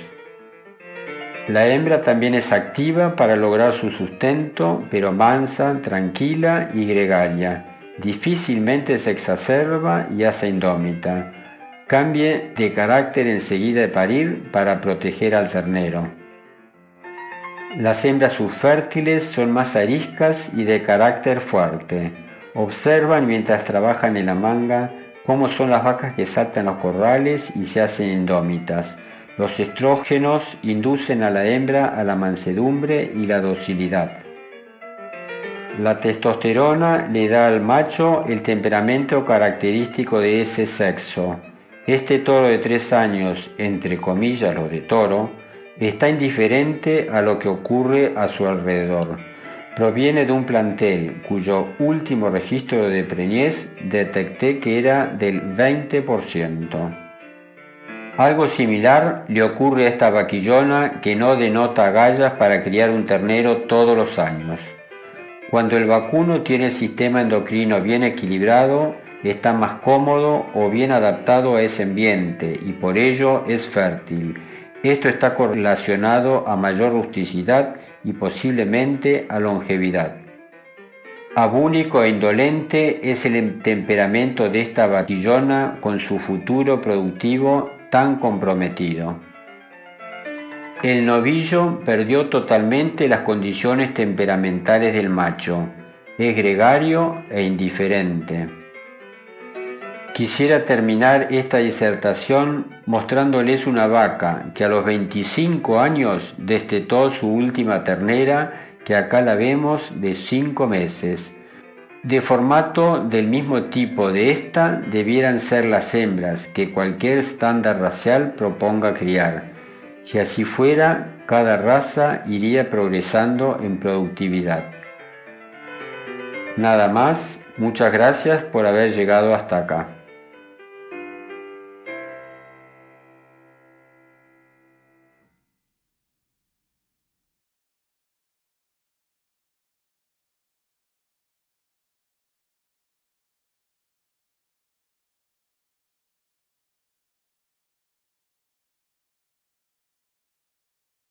La hembra también es activa para lograr su sustento, pero mansa, tranquila y gregaria. Difícilmente se exacerba y hace indómita. Cambie de carácter enseguida de parir para proteger al ternero. Las hembras subfértiles son más ariscas y de carácter fuerte. Observan mientras trabajan en la manga cómo son las vacas que saltan los corrales y se hacen indómitas. Los estrógenos inducen a la hembra a la mansedumbre y la docilidad. La testosterona le da al macho el temperamento característico de ese sexo. Este toro de 3 años, entre comillas lo de toro, está indiferente a lo que ocurre a su alrededor. Proviene de un plantel cuyo último registro de preñez detecté que era del 20%. Algo similar le ocurre a esta vaquillona que no denota agallas para criar un ternero todos los años. Cuando el vacuno tiene el sistema endocrino bien equilibrado, está más cómodo o bien adaptado a ese ambiente y por ello es fértil. Esto está correlacionado a mayor rusticidad y posiblemente a longevidad. Abúnico e indolente es el temperamento de esta vaquillona con su futuro productivo tan comprometido. El novillo perdió totalmente las condiciones temperamentales del macho. Es gregario e indiferente. Quisiera terminar esta disertación mostrándoles una vaca que a los 25 años destetó su última ternera, que acá la vemos de 5 meses. De formato del mismo tipo de esta debieran ser las hembras que cualquier estándar racial proponga criar. Si así fuera, cada raza iría progresando en productividad. Nada más, muchas gracias por haber llegado hasta acá.